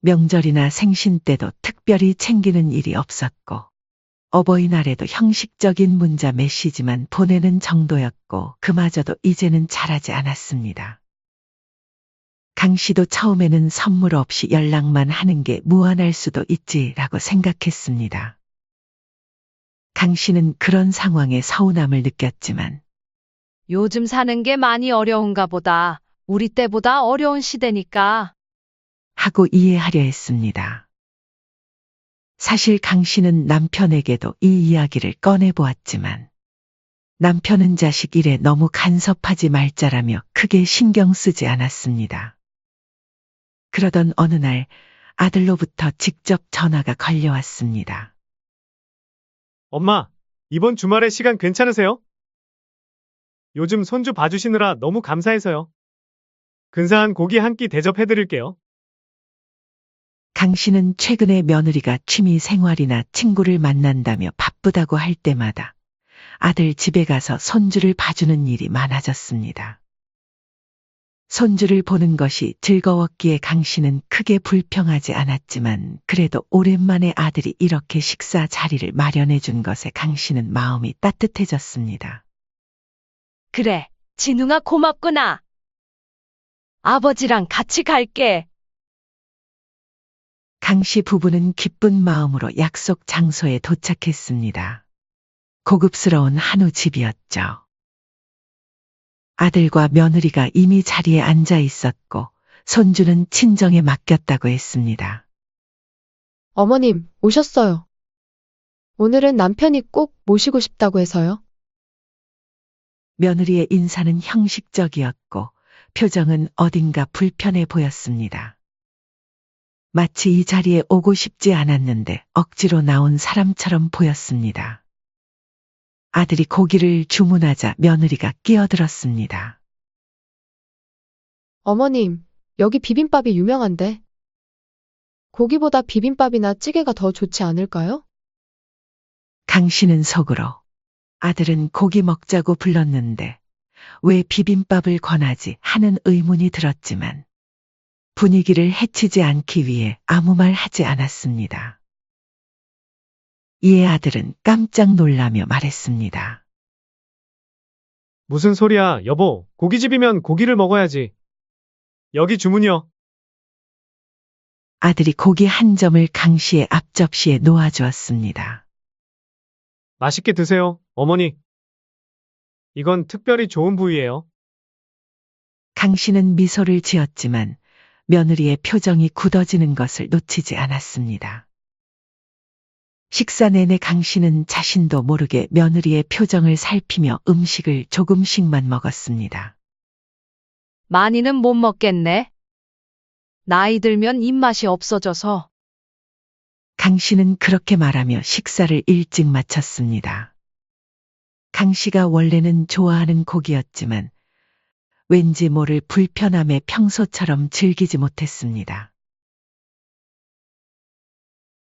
명절이나 생신 때도 특별히 챙기는 일이 없었고 어버이날에도 형식적인 문자 메시지만 보내는 정도였고 그마저도 이제는 잘하지 않았습니다. 강 씨도 처음에는 선물 없이 연락만 하는 게 무한할 수도 있지라고 생각했습니다. 강 씨는 그런 상황에 서운함을 느꼈지만 요즘 사는 게 많이 어려운가 보다. 우리 때보다 어려운 시대니까. 하고 이해하려 했습니다. 사실 강 씨는 남편에게도 이 이야기를 꺼내보았지만 남편은 자식 일에 너무 간섭하지 말자라며 크게 신경 쓰지 않았습니다. 그러던 어느 날 아들로부터 직접 전화가 걸려왔습니다. 엄마, 이번 주말에 시간 괜찮으세요? 요즘 손주 봐주시느라 너무 감사해서요. 근사한 고기 한 끼 대접해드릴게요. 강 씨는 최근에 며느리가 취미 생활이나 친구를 만난다며 바쁘다고 할 때마다 아들 집에 가서 손주를 봐주는 일이 많아졌습니다. 손주를 보는 것이 즐거웠기에 강 씨는 크게 불평하지 않았지만 그래도 오랜만에 아들이 이렇게 식사 자리를 마련해 준 것에 강 씨는 마음이 따뜻해졌습니다. 그래, 진웅아 고맙구나. 아버지랑 같이 갈게. 강 씨 부부는 기쁜 마음으로 약속 장소에 도착했습니다. 고급스러운 한우 집이었죠. 아들과 며느리가 이미 자리에 앉아 있었고 손주는 친정에 맡겼다고 했습니다. 어머님, 오셨어요. 오늘은 남편이 꼭 모시고 싶다고 해서요. 며느리의 인사는 형식적이었고 표정은 어딘가 불편해 보였습니다. 마치 이 자리에 오고 싶지 않았는데 억지로 나온 사람처럼 보였습니다. 아들이 고기를 주문하자 며느리가 끼어들었습니다. 어머님, 여기 비빔밥이 유명한데. 고기보다 비빔밥이나 찌개가 더 좋지 않을까요? 강 씨는 속으로 아들은 고기 먹자고 불렀는데 왜 비빔밥을 권하지 하는 의문이 들었지만 분위기를 해치지 않기 위해 아무 말 하지 않았습니다. 이에 아들은 깜짝 놀라며 말했습니다. 무슨 소리야, 여보. 고깃집이면 고기를 먹어야지. 여기 주문이요. 아들이 고기 한 점을 강 씨의 앞접시에 놓아주었습니다. 맛있게 드세요, 어머니. 이건 특별히 좋은 부위예요. 강 씨는 미소를 지었지만 며느리의 표정이 굳어지는 것을 놓치지 않았습니다. 식사 내내 강 씨는 자신도 모르게 며느리의 표정을 살피며 음식을 조금씩만 먹었습니다. 많이는 못 먹겠네. 나이 들면 입맛이 없어져서. 강 씨는 그렇게 말하며 식사를 일찍 마쳤습니다. 강 씨가 원래는 좋아하는 고기였지만 왠지 모를 불편함에 평소처럼 즐기지 못했습니다.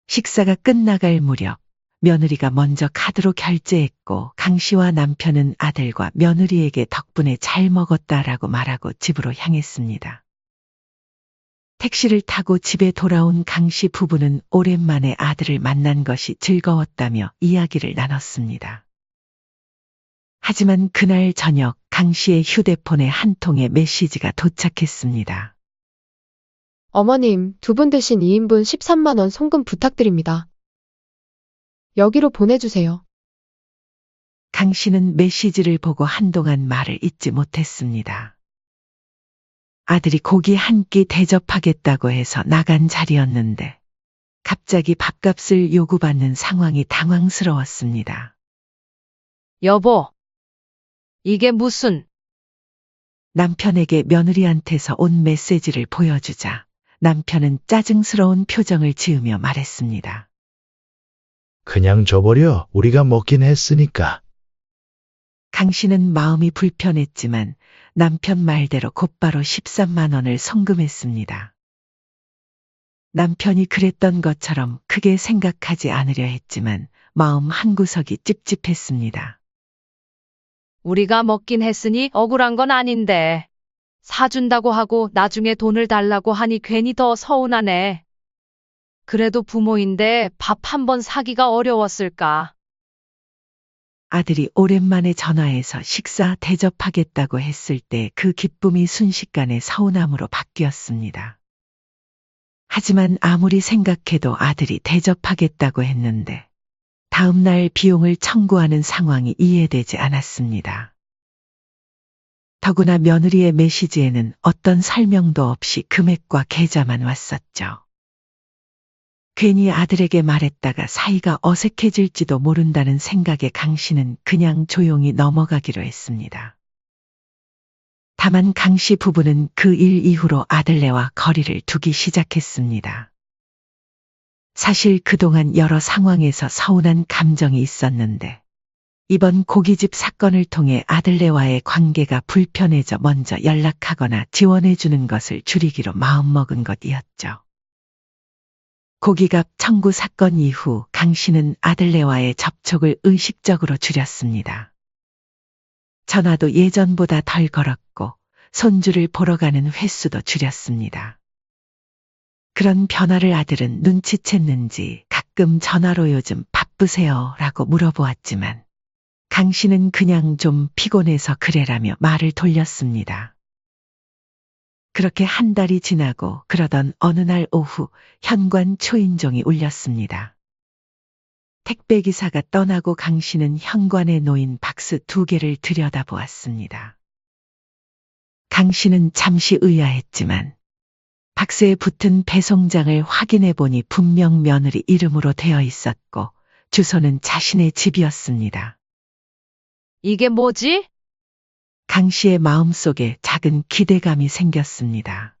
식사가 끝나갈 무렵 며느리가 먼저 카드로 결제했고 강 씨와 남편은 아들과 며느리에게 덕분에 잘 먹었다라고 말하고 집으로 향했습니다. 택시를 타고 집에 돌아온 강 씨 부부는 오랜만에 아들을 만난 것이 즐거웠다며 이야기를 나눴습니다. 하지만 그날 저녁 강 씨의 휴대폰에 한 통의 메시지가 도착했습니다. 어머님, 두 분 드신 2인분 13만 원 송금 부탁드립니다. 여기로 보내주세요. 강 씨는 메시지를 보고 한동안 말을 잇지 못했습니다. 아들이 고기 한 끼 대접하겠다고 해서 나간 자리였는데 갑자기 밥값을 요구받는 상황이 당황스러웠습니다. 여보, 이게 무슨... 남편에게 며느리한테서 온 메시지를 보여주자 남편은 짜증스러운 표정을 지으며 말했습니다. 그냥 줘버려. 우리가 먹긴 했으니까. 강 씨는 마음이 불편했지만 남편 말대로 곧바로 13만 원을 송금했습니다. 남편이 그랬던 것처럼 크게 생각하지 않으려 했지만 마음 한구석이 찝찝했습니다. 우리가 먹긴 했으니 억울한 건 아닌데. 사준다고 하고 나중에 돈을 달라고 하니 괜히 더 서운하네. 그래도 부모인데 밥 한 번 사기가 어려웠을까. 아들이 오랜만에 전화해서 식사 대접하겠다고 했을 때 그 기쁨이 순식간에 서운함으로 바뀌었습니다. 하지만 아무리 생각해도 아들이 대접하겠다고 했는데 다음 날 비용을 청구하는 상황이 이해되지 않았습니다. 더구나 며느리의 메시지에는 어떤 설명도 없이 금액과 계좌만 왔었죠. 괜히 아들에게 말했다가 사이가 어색해질지도 모른다는 생각에 강 씨는 그냥 조용히 넘어가기로 했습니다. 다만 강 씨 부부는 그 일 이후로 아들네와 거리를 두기 시작했습니다. 사실 그동안 여러 상황에서 서운한 감정이 있었는데 이번 고깃집 사건을 통해 아들네와의 관계가 불편해져 먼저 연락하거나 지원해주는 것을 줄이기로 마음먹은 것이었죠. 고기값 청구 사건 이후 강 씨는 아들네와의 접촉을 의식적으로 줄였습니다. 전화도 예전보다 덜 걸었고 손주를 보러 가는 횟수도 줄였습니다. 그런 변화를 아들은 눈치챘는지 가끔 전화로 요즘 바쁘세요? 라고 물어보았지만 강 씨는 그냥 좀 피곤해서 그래라며 말을 돌렸습니다. 그렇게 한 달이 지나고 그러던 어느 날 오후 현관 초인종이 울렸습니다. 택배기사가 떠나고 강 씨는 현관에 놓인 박스 2개를 들여다보았습니다. 강 씨는 잠시 의아했지만 박스에 붙은 배송장을 확인해 보니 분명 며느리 이름으로 되어 있었고 주소는 자신의 집이었습니다. 이게 뭐지? 강 씨의 마음속에 작은 기대감이 생겼습니다.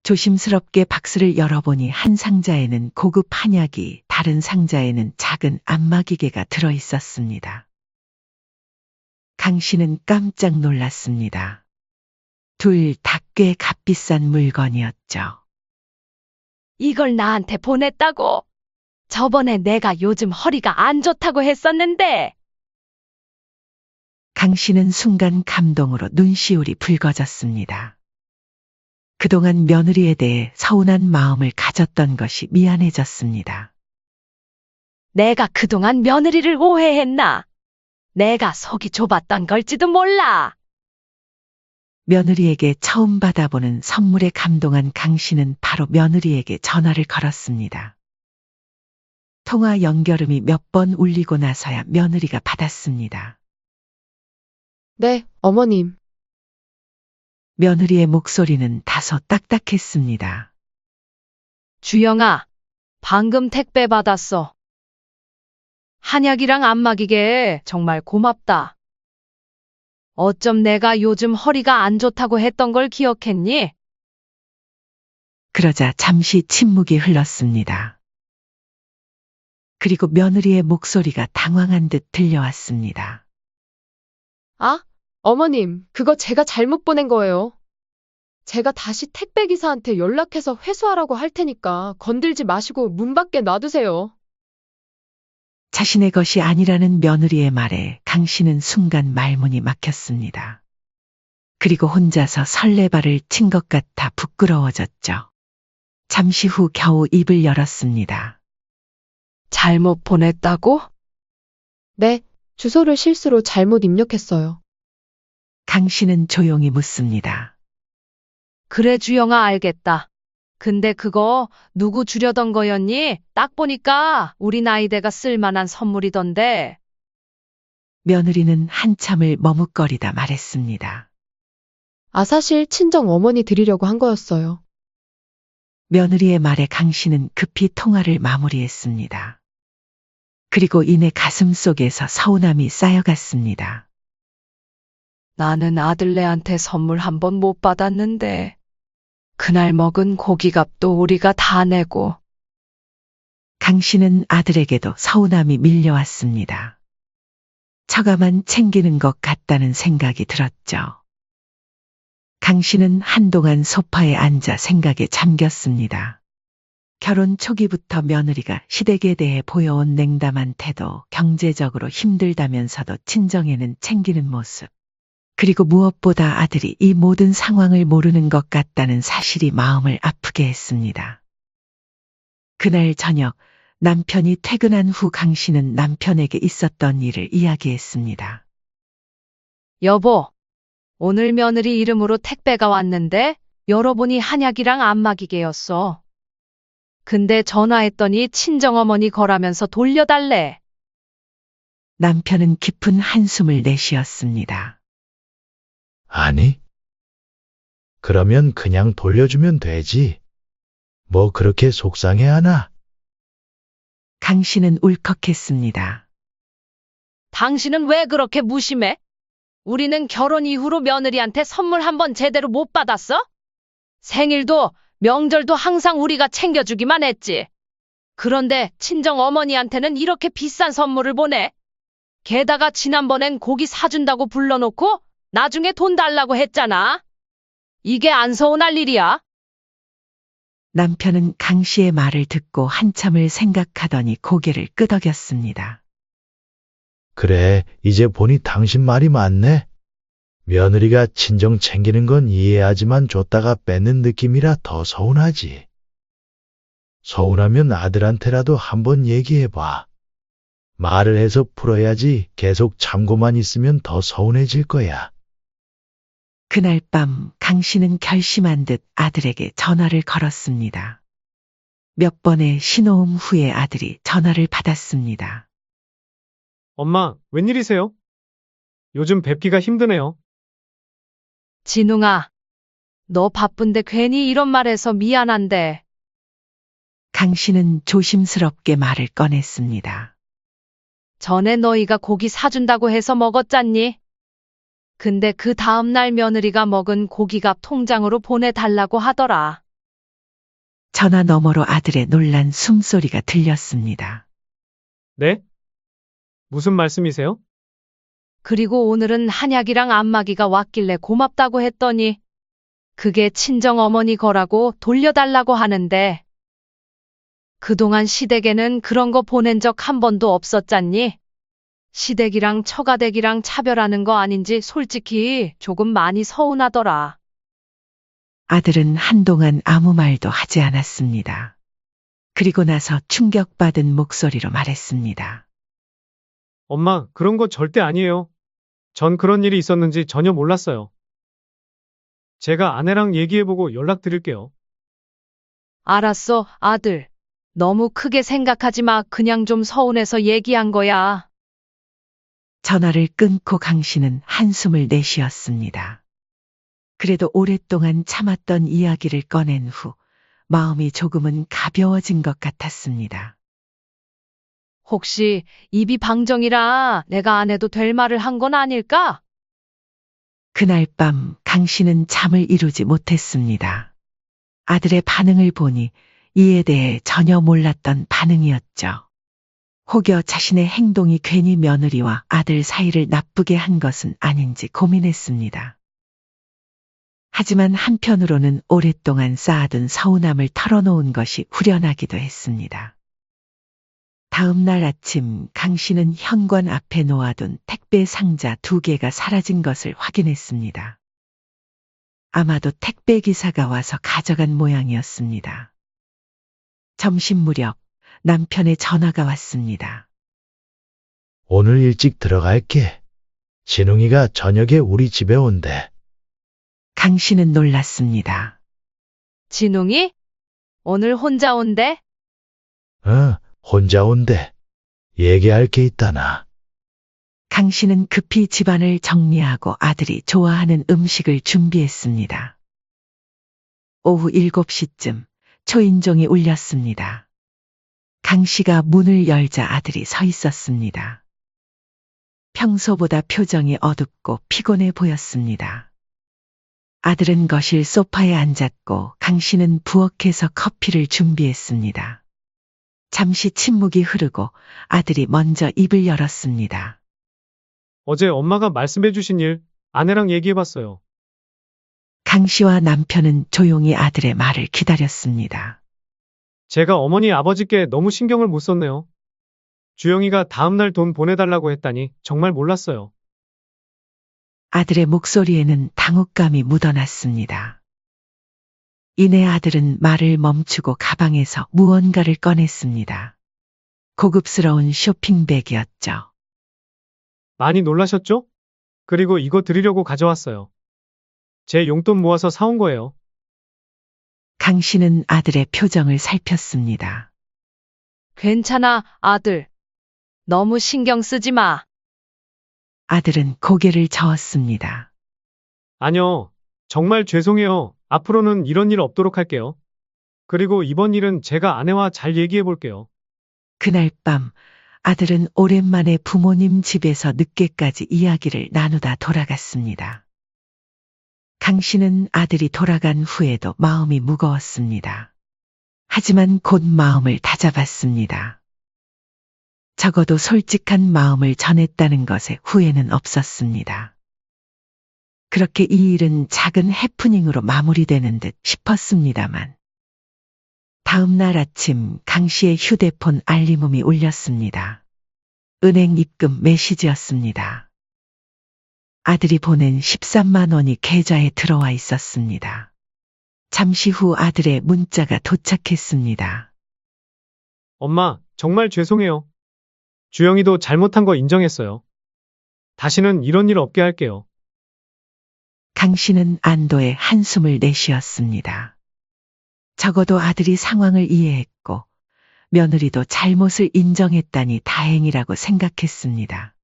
조심스럽게 박스를 열어보니 한 상자에는 고급 한약이, 다른 상자에는 작은 안마기계가 들어 있었습니다. 강 씨는 깜짝 놀랐습니다. 둘 다 꽤 값비싼 물건이었죠. 이걸 나한테 보냈다고? 저번에 내가 요즘 허리가 안 좋다고 했었는데. 강 씨는 순간 감동으로 눈시울이 붉어졌습니다. 그동안 며느리에 대해 서운한 마음을 가졌던 것이 미안해졌습니다. 내가 그동안 며느리를 오해했나? 내가 속이 좁았던 걸지도 몰라. 며느리에게 처음 받아보는 선물에 감동한 강 씨는 바로 며느리에게 전화를 걸었습니다. 통화 연결음이 몇 번 울리고 나서야 며느리가 받았습니다. 네, 어머님. 며느리의 목소리는 다소 딱딱했습니다. 주영아, 방금 택배 받았어. 한약이랑 안마기계 정말 고맙다. 어쩜 내가 요즘 허리가 안 좋다고 했던 걸 기억했니? 그러자 잠시 침묵이 흘렀습니다. 그리고 며느리의 목소리가 당황한 듯 들려왔습니다. 아, 어머님, 그거 제가 잘못 보낸 거예요. 제가 다시 택배기사한테 연락해서 회수하라고 할 테니까 건들지 마시고 문 밖에 놔두세요. 자신의 것이 아니라는 며느리의 말에 강 씨는 순간 말문이 막혔습니다. 그리고 혼자서 설레발을 친 것 같아 부끄러워졌죠. 잠시 후 겨우 입을 열었습니다. 잘못 보냈다고? 네, 주소를 실수로 잘못 입력했어요. 강 씨는 조용히 묻습니다. 그래, 주영아, 알겠다. 근데 그거 누구 주려던 거였니? 딱 보니까 우리 나이대가 쓸만한 선물이던데. 며느리는 한참을 머뭇거리다 말했습니다. 아, 사실 친정 어머니 드리려고 한 거였어요. 며느리의 말에 강 씨는 급히 통화를 마무리했습니다. 그리고 이내 가슴 속에서 서운함이 쌓여갔습니다. 나는 아들네한테 선물 한 번 못 받았는데. 그날 먹은 고기값도 우리가 다 내고. 강 씨는 아들에게도 서운함이 밀려왔습니다. 처가만 챙기는 것 같다는 생각이 들었죠. 강 씨는 한동안 소파에 앉아 생각에 잠겼습니다. 결혼 초기부터 며느리가 시댁에 대해 보여온 냉담한 태도, 경제적으로 힘들다면서도 친정에는 챙기는 모습, 그리고 무엇보다 아들이 이 모든 상황을 모르는 것 같다는 사실이 마음을 아프게 했습니다. 그날 저녁 남편이 퇴근한 후 강 씨는 남편에게 있었던 일을 이야기했습니다. 여보, 오늘 며느리 이름으로 택배가 왔는데 열어보니 한약이랑 안마기계였어. 근데 전화했더니 친정어머니 거라면서 돌려달래. 남편은 깊은 한숨을 내쉬었습니다. 아니? 그러면 그냥 돌려주면 되지. 뭐 그렇게 속상해하나? 강 씨는 울컥했습니다. 당신은 왜 그렇게 무심해? 우리는 결혼 이후로 며느리한테 선물 한 번 제대로 못 받았어? 생일도 명절도 항상 우리가 챙겨주기만 했지. 그런데 친정 어머니한테는 이렇게 비싼 선물을 보내. 게다가 지난번엔 고기 사준다고 불러놓고 나중에 돈 달라고 했잖아. 이게 안 서운할 일이야? 남편은 강 씨의 말을 듣고 한참을 생각하더니 고개를 끄덕였습니다. 그래, 이제 보니 당신 말이 맞네. 며느리가 친정 챙기는 건 이해하지만 줬다가 뺏는 느낌이라 더 서운하지. 서운하면 아들한테라도 한번 얘기해봐. 말을 해서 풀어야지 계속 참고만 있으면 더 서운해질 거야. 그날 밤 강 씨는 결심한 듯 아들에게 전화를 걸었습니다. 몇 번의 신호음 후에 아들이 전화를 받았습니다. 엄마, 웬일이세요? 요즘 뵙기가 힘드네요. 진웅아, 너 바쁜데 괜히 이런 말해서 미안한데. 강 씨는 조심스럽게 말을 꺼냈습니다. 전에 너희가 고기 사준다고 해서 먹었잖니? 근데 그 다음날 며느리가 먹은 고기값 통장으로 보내달라고 하더라. 전화 너머로 아들의 놀란 숨소리가 들렸습니다. 네? 무슨 말씀이세요? 그리고 오늘은 한약이랑 안마기가 왔길래 고맙다고 했더니 그게 친정 어머니 거라고 돌려달라고 하는데 그동안 시댁에는 그런 거 보낸 적 한 번도 없었잖니? 시댁이랑 처가댁이랑 차별하는 거 아닌지 솔직히 조금 많이 서운하더라. 아들은 한동안 아무 말도 하지 않았습니다. 그리고 나서 충격받은 목소리로 말했습니다. 엄마, 그런 거 절대 아니에요. 전 그런 일이 있었는지 전혀 몰랐어요. 제가 아내랑 얘기해보고 연락드릴게요. 알았어, 아들. 너무 크게 생각하지 마. 그냥 좀 서운해서 얘기한 거야. 전화를 끊고 강 씨는 한숨을 내쉬었습니다. 그래도 오랫동안 참았던 이야기를 꺼낸 후 마음이 조금은 가벼워진 것 같았습니다. 혹시 입이 방정이라 내가 안 해도 될 말을 한 건 아닐까? 그날 밤 강 씨는 잠을 이루지 못했습니다. 아들의 반응을 보니 이에 대해 전혀 몰랐던 반응이었죠. 혹여 자신의 행동이 괜히 며느리와 아들 사이를 나쁘게 한 것은 아닌지 고민했습니다. 하지만 한편으로는 오랫동안 쌓아둔 서운함을 털어놓은 것이 후련하기도 했습니다. 다음 날 아침 강 씨는 현관 앞에 놓아둔 택배 상자 2개가 사라진 것을 확인했습니다. 아마도 택배 기사가 와서 가져간 모양이었습니다. 점심 무렵 남편의 전화가 왔습니다. 오늘 일찍 들어갈게. 진웅이가 저녁에 우리 집에 온대. 강 씨는 놀랐습니다. 진웅이? 오늘 혼자 온대? 혼자 온대. 얘기할 게 있다나. 강 씨는 급히 집안을 정리하고 아들이 좋아하는 음식을 준비했습니다. 오후 7시쯤 초인종이 울렸습니다. 강 씨가 문을 열자 아들이 서 있었습니다. 평소보다 표정이 어둡고 피곤해 보였습니다. 아들은 거실 소파에 앉았고 강 씨는 부엌에서 커피를 준비했습니다. 잠시 침묵이 흐르고 아들이 먼저 입을 열었습니다. 어제 엄마가 말씀해주신 일, 아내랑 얘기해봤어요. 강 씨와 남편은 조용히 아들의 말을 기다렸습니다. 제가 어머니 아버지께 너무 신경을 못 썼네요. 주영이가 다음날 돈 보내달라고 했다니 정말 몰랐어요. 아들의 목소리에는 당혹감이 묻어났습니다. 이내 아들은 말을 멈추고 가방에서 무언가를 꺼냈습니다. 고급스러운 쇼핑백이었죠. 많이 놀라셨죠? 그리고 이거 드리려고 가져왔어요. 제 용돈 모아서 사온 거예요. 강 씨는 아들의 표정을 살폈습니다. 괜찮아, 아들. 너무 신경 쓰지 마. 아들은 고개를 저었습니다. 아니요. 정말 죄송해요. 앞으로는 이런 일 없도록 할게요. 그리고 이번 일은 제가 아내와 잘 얘기해 볼게요. 그날 밤 아들은 오랜만에 부모님 집에서 늦게까지 이야기를 나누다 돌아갔습니다. 강 씨는 아들이 돌아간 후에도 마음이 무거웠습니다. 하지만 곧 마음을 다잡았습니다. 적어도 솔직한 마음을 전했다는 것에 후회는 없었습니다. 그렇게 이 일은 작은 해프닝으로 마무리되는 듯 싶었습니다만 다음 날 아침 강 씨의 휴대폰 알림음이 울렸습니다. 은행 입금 메시지였습니다. 아들이 보낸 13만 원이 계좌에 들어와 있었습니다. 잠시 후 아들의 문자가 도착했습니다. 엄마, 정말 죄송해요. 주영이도 잘못한 거 인정했어요. 다시는 이런 일 없게 할게요. 강 씨는 안도의 한숨을 내쉬었습니다. 적어도 아들이 상황을 이해했고 며느리도 잘못을 인정했다니 다행이라고 생각했습니다.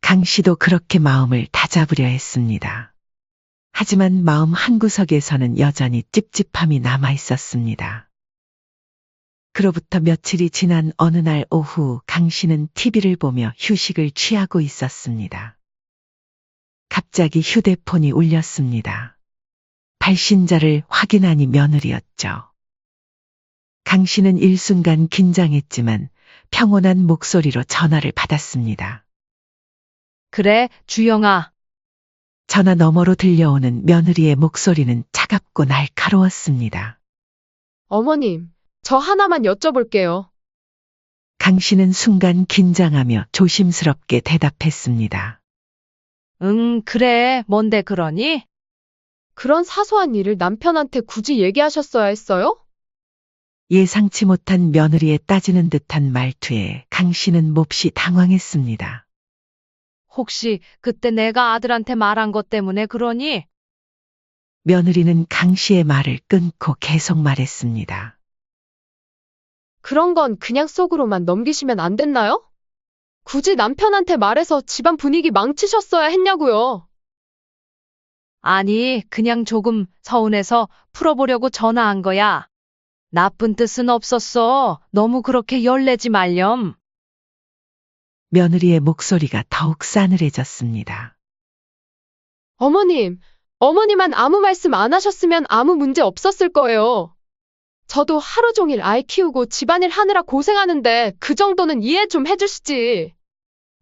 강 씨도 그렇게 마음을 다잡으려 했습니다. 하지만 마음 한구석에서는 여전히 찝찝함이 남아 있었습니다. 그로부터 며칠이 지난 어느 날 오후 강 씨는 TV를 보며 휴식을 취하고 있었습니다. 갑자기 휴대폰이 울렸습니다. 발신자를 확인하니 며느리였죠. 강 씨는 일순간 긴장했지만 평온한 목소리로 전화를 받았습니다. 그래, 주영아. 전화 너머로 들려오는 며느리의 목소리는 차갑고 날카로웠습니다. 어머님, 저 하나만 여쭤볼게요. 강 씨는 순간 긴장하며 조심스럽게 대답했습니다. 그래, 뭔데 그러니? 그런 사소한 일을 남편한테 굳이 얘기하셨어야 했어요? 예상치 못한 며느리의 따지는 듯한 말투에 강 씨는 몹시 당황했습니다. 혹시 그때 내가 아들한테 말한 것 때문에 그러니? 며느리는 강 씨의 말을 끊고 계속 말했습니다. 그런 건 그냥 속으로만 넘기시면 안 됐나요? 굳이 남편한테 말해서 집안 분위기 망치셨어야 했냐고요. 아니, 그냥 조금 서운해서 풀어보려고 전화한 거야. 나쁜 뜻은 없었어. 너무 그렇게 열내지 말렴. 며느리의 목소리가 더욱 싸늘해졌습니다. 어머니만 아무 말씀 안 하셨으면 아무 문제 없었을 거예요. 저도 하루 종일 아이 키우고 집안일 하느라 고생하는데 그 정도는 이해 좀 해주시지.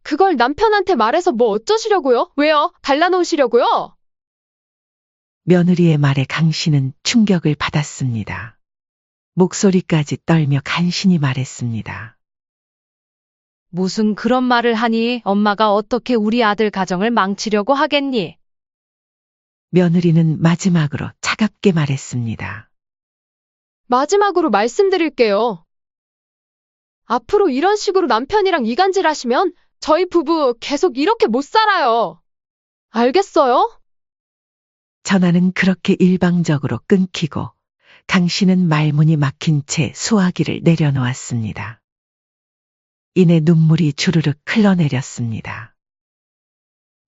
그걸 남편한테 말해서 뭐 어쩌시려고요? 왜요? 갈라놓으시려고요? 며느리의 말에 강 씨는 충격을 받았습니다. 목소리까지 떨며 간신히 말했습니다. 무슨 그런 말을 하니 엄마가 어떻게 우리 아들 가정을 망치려고 하겠니? 며느리는 마지막으로 차갑게 말했습니다. 마지막으로 말씀드릴게요. 앞으로 이런 식으로 남편이랑 이간질 하시면 저희 부부 계속 이렇게 못 살아요. 알겠어요? 전화는 그렇게 일방적으로 끊기고 강 씨는 말문이 막힌 채 수화기를 내려놓았습니다. 이내 눈물이 주르륵 흘러내렸습니다.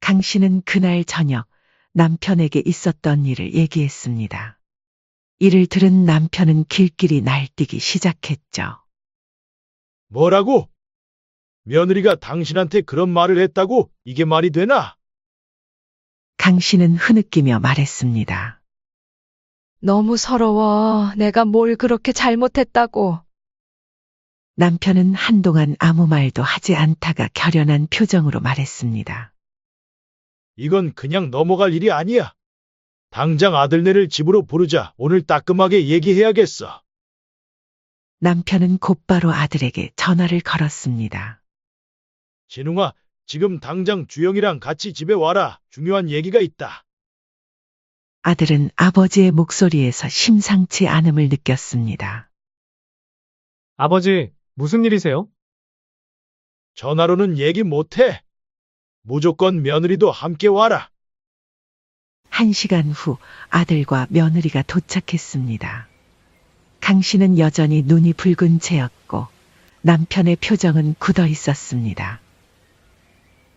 강 씨는 그날 저녁 남편에게 있었던 일을 얘기했습니다. 이를 들은 남편은 길길이 날뛰기 시작했죠. 뭐라고? 며느리가 당신한테 그런 말을 했다고? 이게 말이 되나? 강 씨는 흐느끼며 말했습니다. 너무 서러워. 내가 뭘 그렇게 잘못했다고. 남편은 한동안 아무 말도 하지 않다가 결연한 표정으로 말했습니다. 이건 그냥 넘어갈 일이 아니야. 당장 아들네를 집으로 부르자. 오늘 따끔하게 얘기해야겠어. 남편은 곧바로 아들에게 전화를 걸었습니다. 진웅아, 지금 당장 주영이랑 같이 집에 와라. 중요한 얘기가 있다. 아들은 아버지의 목소리에서 심상치 않음을 느꼈습니다. 아버지, 무슨 일이세요? 전화로는 얘기 못해. 무조건 며느리도 함께 와라. 1시간 후 아들과 며느리가 도착했습니다. 강 씨는 여전히 눈이 붉은 채였고 남편의 표정은 굳어 있었습니다.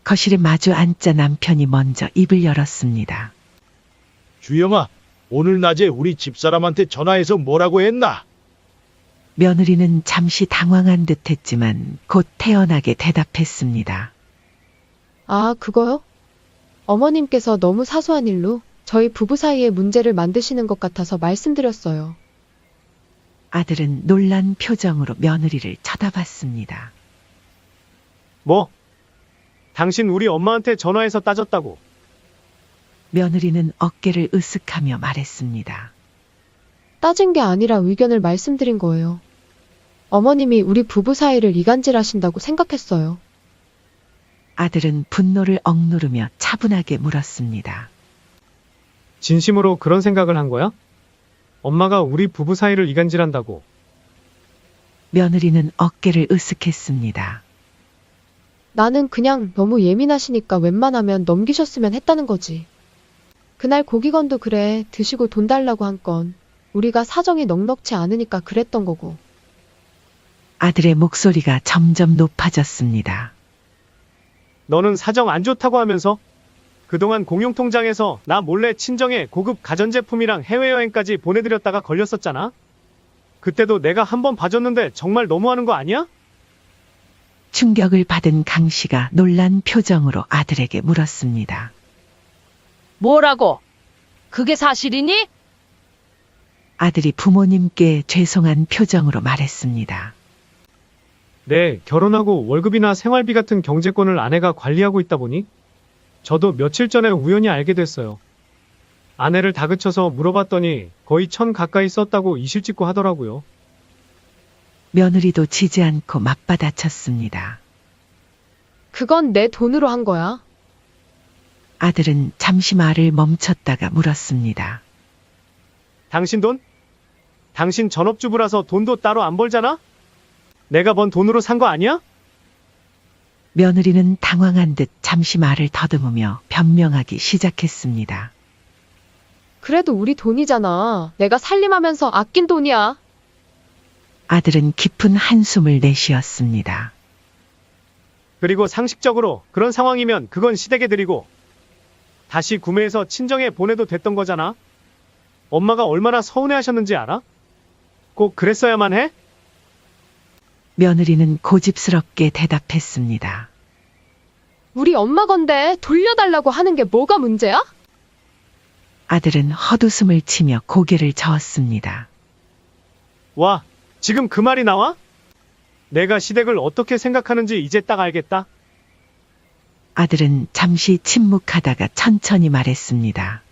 거실에 마주 앉자 남편이 먼저 입을 열었습니다. 주영아, 오늘 낮에 우리 집사람한테 전화해서 뭐라고 했나? 며느리는 잠시 당황한 듯 했지만 곧 태연하게 대답했습니다. 아, 그거요? 어머님께서 너무 사소한 일로 저희 부부 사이에 문제를 만드시는 것 같아서 말씀드렸어요. 아들은 놀란 표정으로 며느리를 쳐다봤습니다. 뭐? 당신 우리 엄마한테 전화해서 따졌다고. 며느리는 어깨를 으쓱하며 말했습니다. 따진 게 아니라 의견을 말씀드린 거예요. 어머님이 우리 부부 사이를 이간질하신다고 생각했어요. 아들은 분노를 억누르며 차분하게 물었습니다. 진심으로 그런 생각을 한 거야? 엄마가 우리 부부 사이를 이간질한다고. 며느리는 어깨를 으쓱했습니다. 나는 그냥 너무 예민하시니까 웬만하면 넘기셨으면 했다는 거지. 그날 고기건도 그래 드시고 돈 달라고 한 건 우리가 사정이 넉넉치 않으니까 그랬던 거고. 아들의 목소리가 점점 높아졌습니다. 너는 사정 안 좋다고 하면서 그동안 공용통장에서 나 몰래 친정에 고급 가전제품이랑 해외여행까지 보내드렸다가 걸렸었잖아? 그때도 내가 한번 봐줬는데 정말 너무하는 거 아니야? 충격을 받은 강 씨가 놀란 표정으로 아들에게 물었습니다. 뭐라고? 그게 사실이니? 아들이 부모님께 죄송한 표정으로 말했습니다. 네, 결혼하고 월급이나 생활비 같은 경제권을 아내가 관리하고 있다 보니 저도 며칠 전에 우연히 알게 됐어요. 아내를 다그쳐서 물어봤더니 거의 1,000 가까이 썼다고 이실 찍고 하더라고요. 며느리도 지지 않고 맞받아쳤습니다. 그건 내 돈으로 한 거야. 아들은 잠시 말을 멈췄다가 물었습니다. 당신 돈? 당신 전업주부라서 돈도 따로 안 벌잖아? 내가 번 돈으로 산 거 아니야? 며느리는 당황한 듯 잠시 말을 더듬으며 변명하기 시작했습니다. 그래도 우리 돈이잖아. 내가 살림하면서 아낀 돈이야. 아들은 깊은 한숨을 내쉬었습니다. 그리고 상식적으로 그런 상황이면 그건 시댁에 드리고 다시 구매해서 친정에 보내도 됐던 거잖아. 엄마가 얼마나 서운해하셨는지 알아? 꼭 그랬어야만 해? 며느리는 고집스럽게 대답했습니다. 우리 엄마 건데 돌려달라고 하는 게 뭐가 문제야? 아들은 헛웃음을 치며 고개를 저었습니다. 와, 지금 그 말이 나와? 내가 시댁을 어떻게 생각하는지 이제 딱 알겠다. 아들은 잠시 침묵하다가 천천히 말했습니다.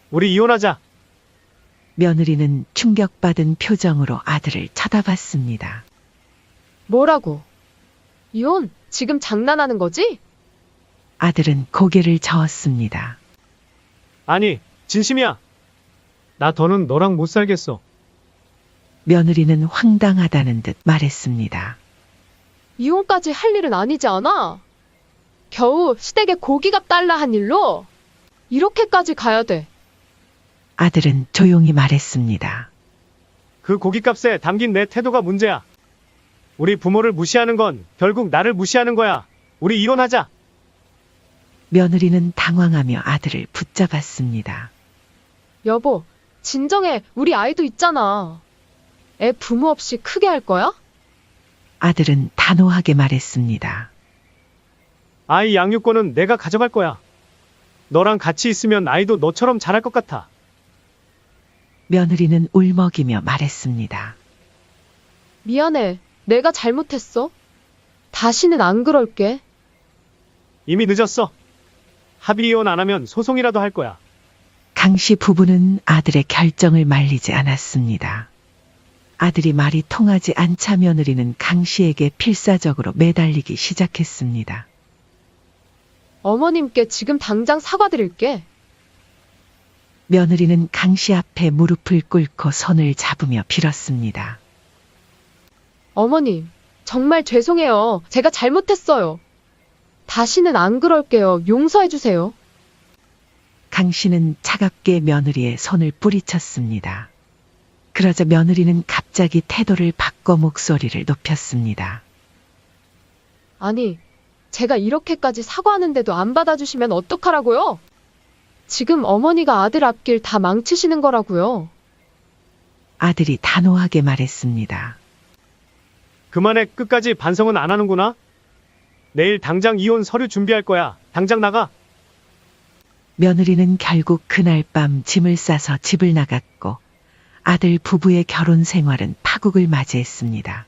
우리 이혼하자. 며느리는 충격받은 표정으로 아들을 쳐다봤습니다. 뭐라고? 이혼? 지금 장난하는 거지? 아들은 고개를 저었습니다. 아니, 진심이야. 나 더는 너랑 못 살겠어. 며느리는 황당하다는 듯 말했습니다. 이혼까지 할 일은 아니지 않아? 겨우 시댁에 고기값 달라 한 일로 이렇게까지 가야 돼. 아들은 조용히 말했습니다. 그 고깃값에 담긴 내 태도가 문제야. 우리 부모를 무시하는 건 결국 나를 무시하는 거야. 우리 이혼하자. 며느리는 당황하며 아들을 붙잡았습니다. 여보, 진정해. 우리 아이도 있잖아. 애 부모 없이 크게 할 거야? 아들은 단호하게 말했습니다. 아이 양육권은 내가 가져갈 거야. 너랑 같이 있으면 아이도 너처럼 잘할 것 같아. 며느리는 울먹이며 말했습니다. 미안해. 내가 잘못했어. 다시는 안 그럴게. 이미 늦었어. 합의 이혼 안 하면 소송이라도 할 거야. 강씨 부부는 아들의 결정을 말리지 않았습니다. 아들이 말이 통하지 않자 며느리는 강씨에게 필사적으로 매달리기 시작했습니다. 어머님께 지금 당장 사과드릴게. 며느리는 강씨 앞에 무릎을 꿇고 손을 잡으며 빌었습니다. 어머님, 정말 죄송해요. 제가 잘못했어요. 다시는 안 그럴게요. 용서해주세요. 강씨는 차갑게 며느리의 손을 뿌리쳤습니다. 그러자 며느리는 갑자기 태도를 바꿔 목소리를 높였습니다. 아니, 제가 이렇게까지 사과하는데도 안 받아주시면 어떡하라고요? 지금 어머니가 아들 앞길 다 망치시는 거라고요. 아들이 단호하게 말했습니다. 그만해. 끝까지 반성은 안 하는구나. 내일 당장 이혼 서류 준비할 거야. 당장 나가. 며느리는 결국 그날 밤 짐을 싸서 집을 나갔고 아들 부부의 결혼 생활은 파국을 맞이했습니다.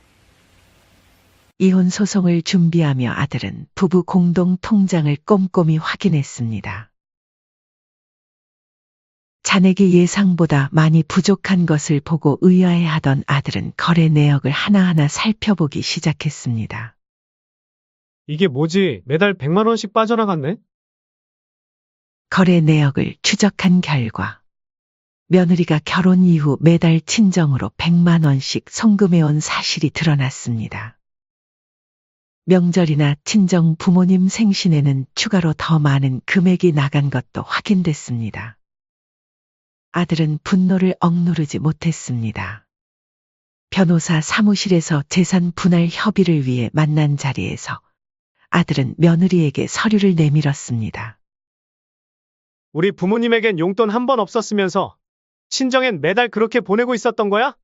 이혼 소송을 준비하며 아들은 부부 공동 통장을 꼼꼼히 확인했습니다. 잔액이 예상보다 많이 부족한 것을 보고 의아해하던 아들은 거래 내역을 하나하나 살펴보기 시작했습니다. 이게 뭐지? 매달 100만 원씩 빠져나갔네? 거래 내역을 추적한 결과 며느리가 결혼 이후 매달 친정으로 100만 원씩 송금해온 사실이 드러났습니다. 명절이나 친정 부모님 생신에는 추가로 더 많은 금액이 나간 것도 확인됐습니다. 아들은 분노를 억누르지 못했습니다. 변호사 사무실에서 재산 분할 협의를 위해 만난 자리에서 아들은 며느리에게 서류를 내밀었습니다. 우리 부모님에겐 용돈 한 번 없었으면서 친정엔 매달 그렇게 보내고 있었던 거야?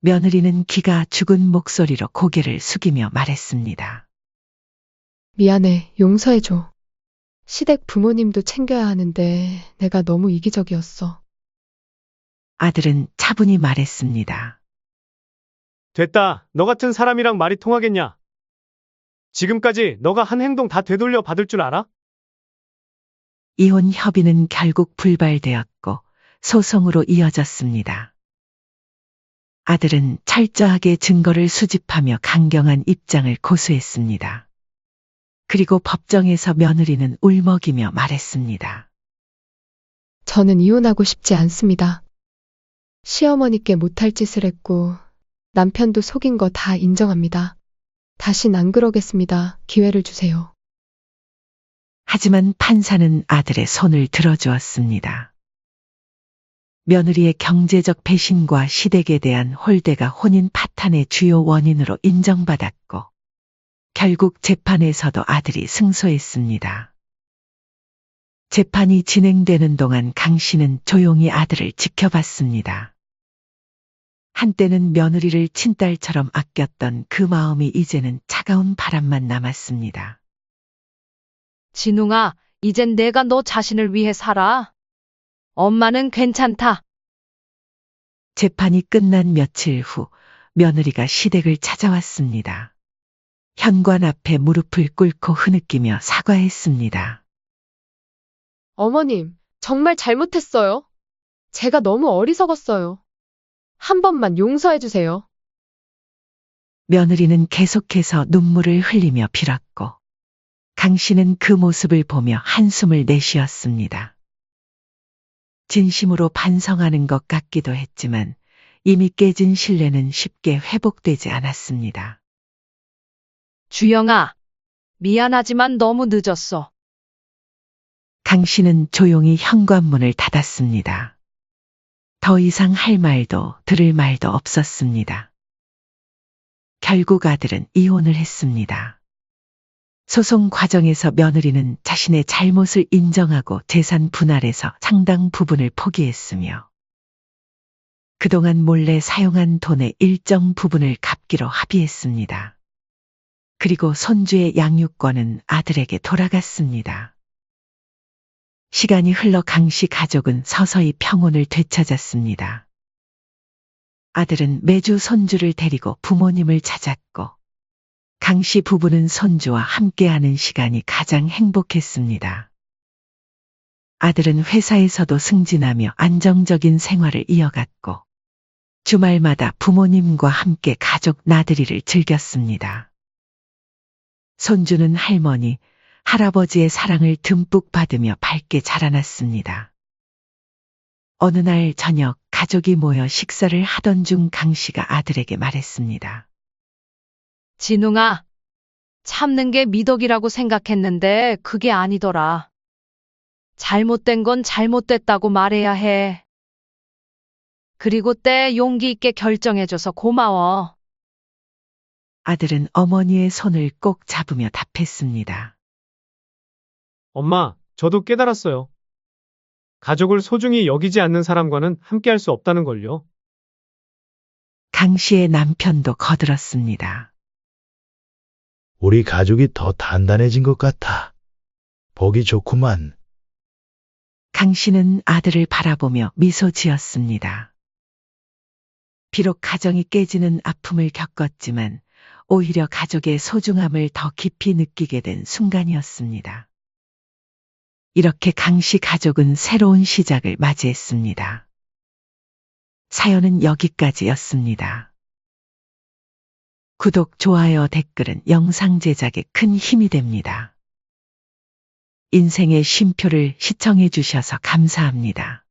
며느리는 기가 죽은 목소리로 고개를 숙이며 말했습니다. 미안해. 용서해줘. 시댁 부모님도 챙겨야 하는데 내가 너무 이기적이었어. 아들은 차분히 말했습니다. 됐다. 너 같은 사람이랑 말이 통하겠냐? 지금까지 너가 한 행동 다 되돌려 받을 줄 알아? 이혼 협의는 결국 불발되었고 소송으로 이어졌습니다. 아들은 철저하게 증거를 수집하며 강경한 입장을 고수했습니다. 그리고 법정에서 며느리는 울먹이며 말했습니다. 저는 이혼하고 싶지 않습니다. 시어머니께 못할 짓을 했고 남편도 속인 거 다 인정합니다. 다신 안 그러겠습니다. 기회를 주세요. 하지만 판사는 아들의 손을 들어주었습니다. 며느리의 경제적 배신과 시댁에 대한 홀대가 혼인 파탄의 주요 원인으로 인정받았고 결국 재판에서도 아들이 승소했습니다. 재판이 진행되는 동안 강 씨는 조용히 아들을 지켜봤습니다. 한때는 며느리를 친딸처럼 아꼈던 그 마음이 이제는 차가운 바람만 남았습니다. 진웅아, 이젠 내가 너 자신을 위해 살아. 엄마는 괜찮다. 재판이 끝난 며칠 후 며느리가 시댁을 찾아왔습니다. 현관 앞에 무릎을 꿇고 흐느끼며 사과했습니다. 어머님, 정말 잘못했어요. 제가 너무 어리석었어요. 한 번만 용서해 주세요. 며느리는 계속해서 눈물을 흘리며 빌었고 강 씨는 그 모습을 보며 한숨을 내쉬었습니다. 진심으로 반성하는 것 같기도 했지만 이미 깨진 신뢰는 쉽게 회복되지 않았습니다. 주영아, 미안하지만 너무 늦었어. 강 씨는 조용히 현관문을 닫았습니다. 더 이상 할 말도 들을 말도 없었습니다. 결국 아들은 이혼을 했습니다. 소송 과정에서 며느리는 자신의 잘못을 인정하고 재산 분할에서 상당 부분을 포기했으며 그동안 몰래 사용한 돈의 일정 부분을 갚기로 합의했습니다. 그리고 손주의 양육권은 아들에게 돌아갔습니다. 시간이 흘러 강 씨 가족은 서서히 평온을 되찾았습니다. 아들은 매주 손주를 데리고 부모님을 찾았고 강 씨 부부는 손주와 함께하는 시간이 가장 행복했습니다. 아들은 회사에서도 승진하며 안정적인 생활을 이어갔고 주말마다 부모님과 함께 가족 나들이를 즐겼습니다. 손주는 할머니, 할아버지의 사랑을 듬뿍 받으며 밝게 자라났습니다. 어느 날 저녁 가족이 모여 식사를 하던 중 강 씨가 아들에게 말했습니다. 진웅아, 참는 게 미덕이라고 생각했는데 그게 아니더라. 잘못된 건 잘못됐다고 말해야 해. 그리고 때 용기 있게 결정해줘서 고마워. 아들은 어머니의 손을 꼭 잡으며 답했습니다. 엄마, 저도 깨달았어요. 가족을 소중히 여기지 않는 사람과는 함께할 수 없다는 걸요. 강 씨의 남편도 거들었습니다. 우리 가족이 더 단단해진 것 같아. 보기 좋구만. 강 씨는 아들을 바라보며 미소 지었습니다. 비록 가정이 깨지는 아픔을 겪었지만 오히려 가족의 소중함을 더 깊이 느끼게 된 순간이었습니다. 이렇게 강 씨 가족은 새로운 시작을 맞이했습니다. 사연은 여기까지였습니다. 구독, 좋아요, 댓글은 영상 제작에 큰 힘이 됩니다. 인생의 쉼표를 시청해 주셔서 감사합니다.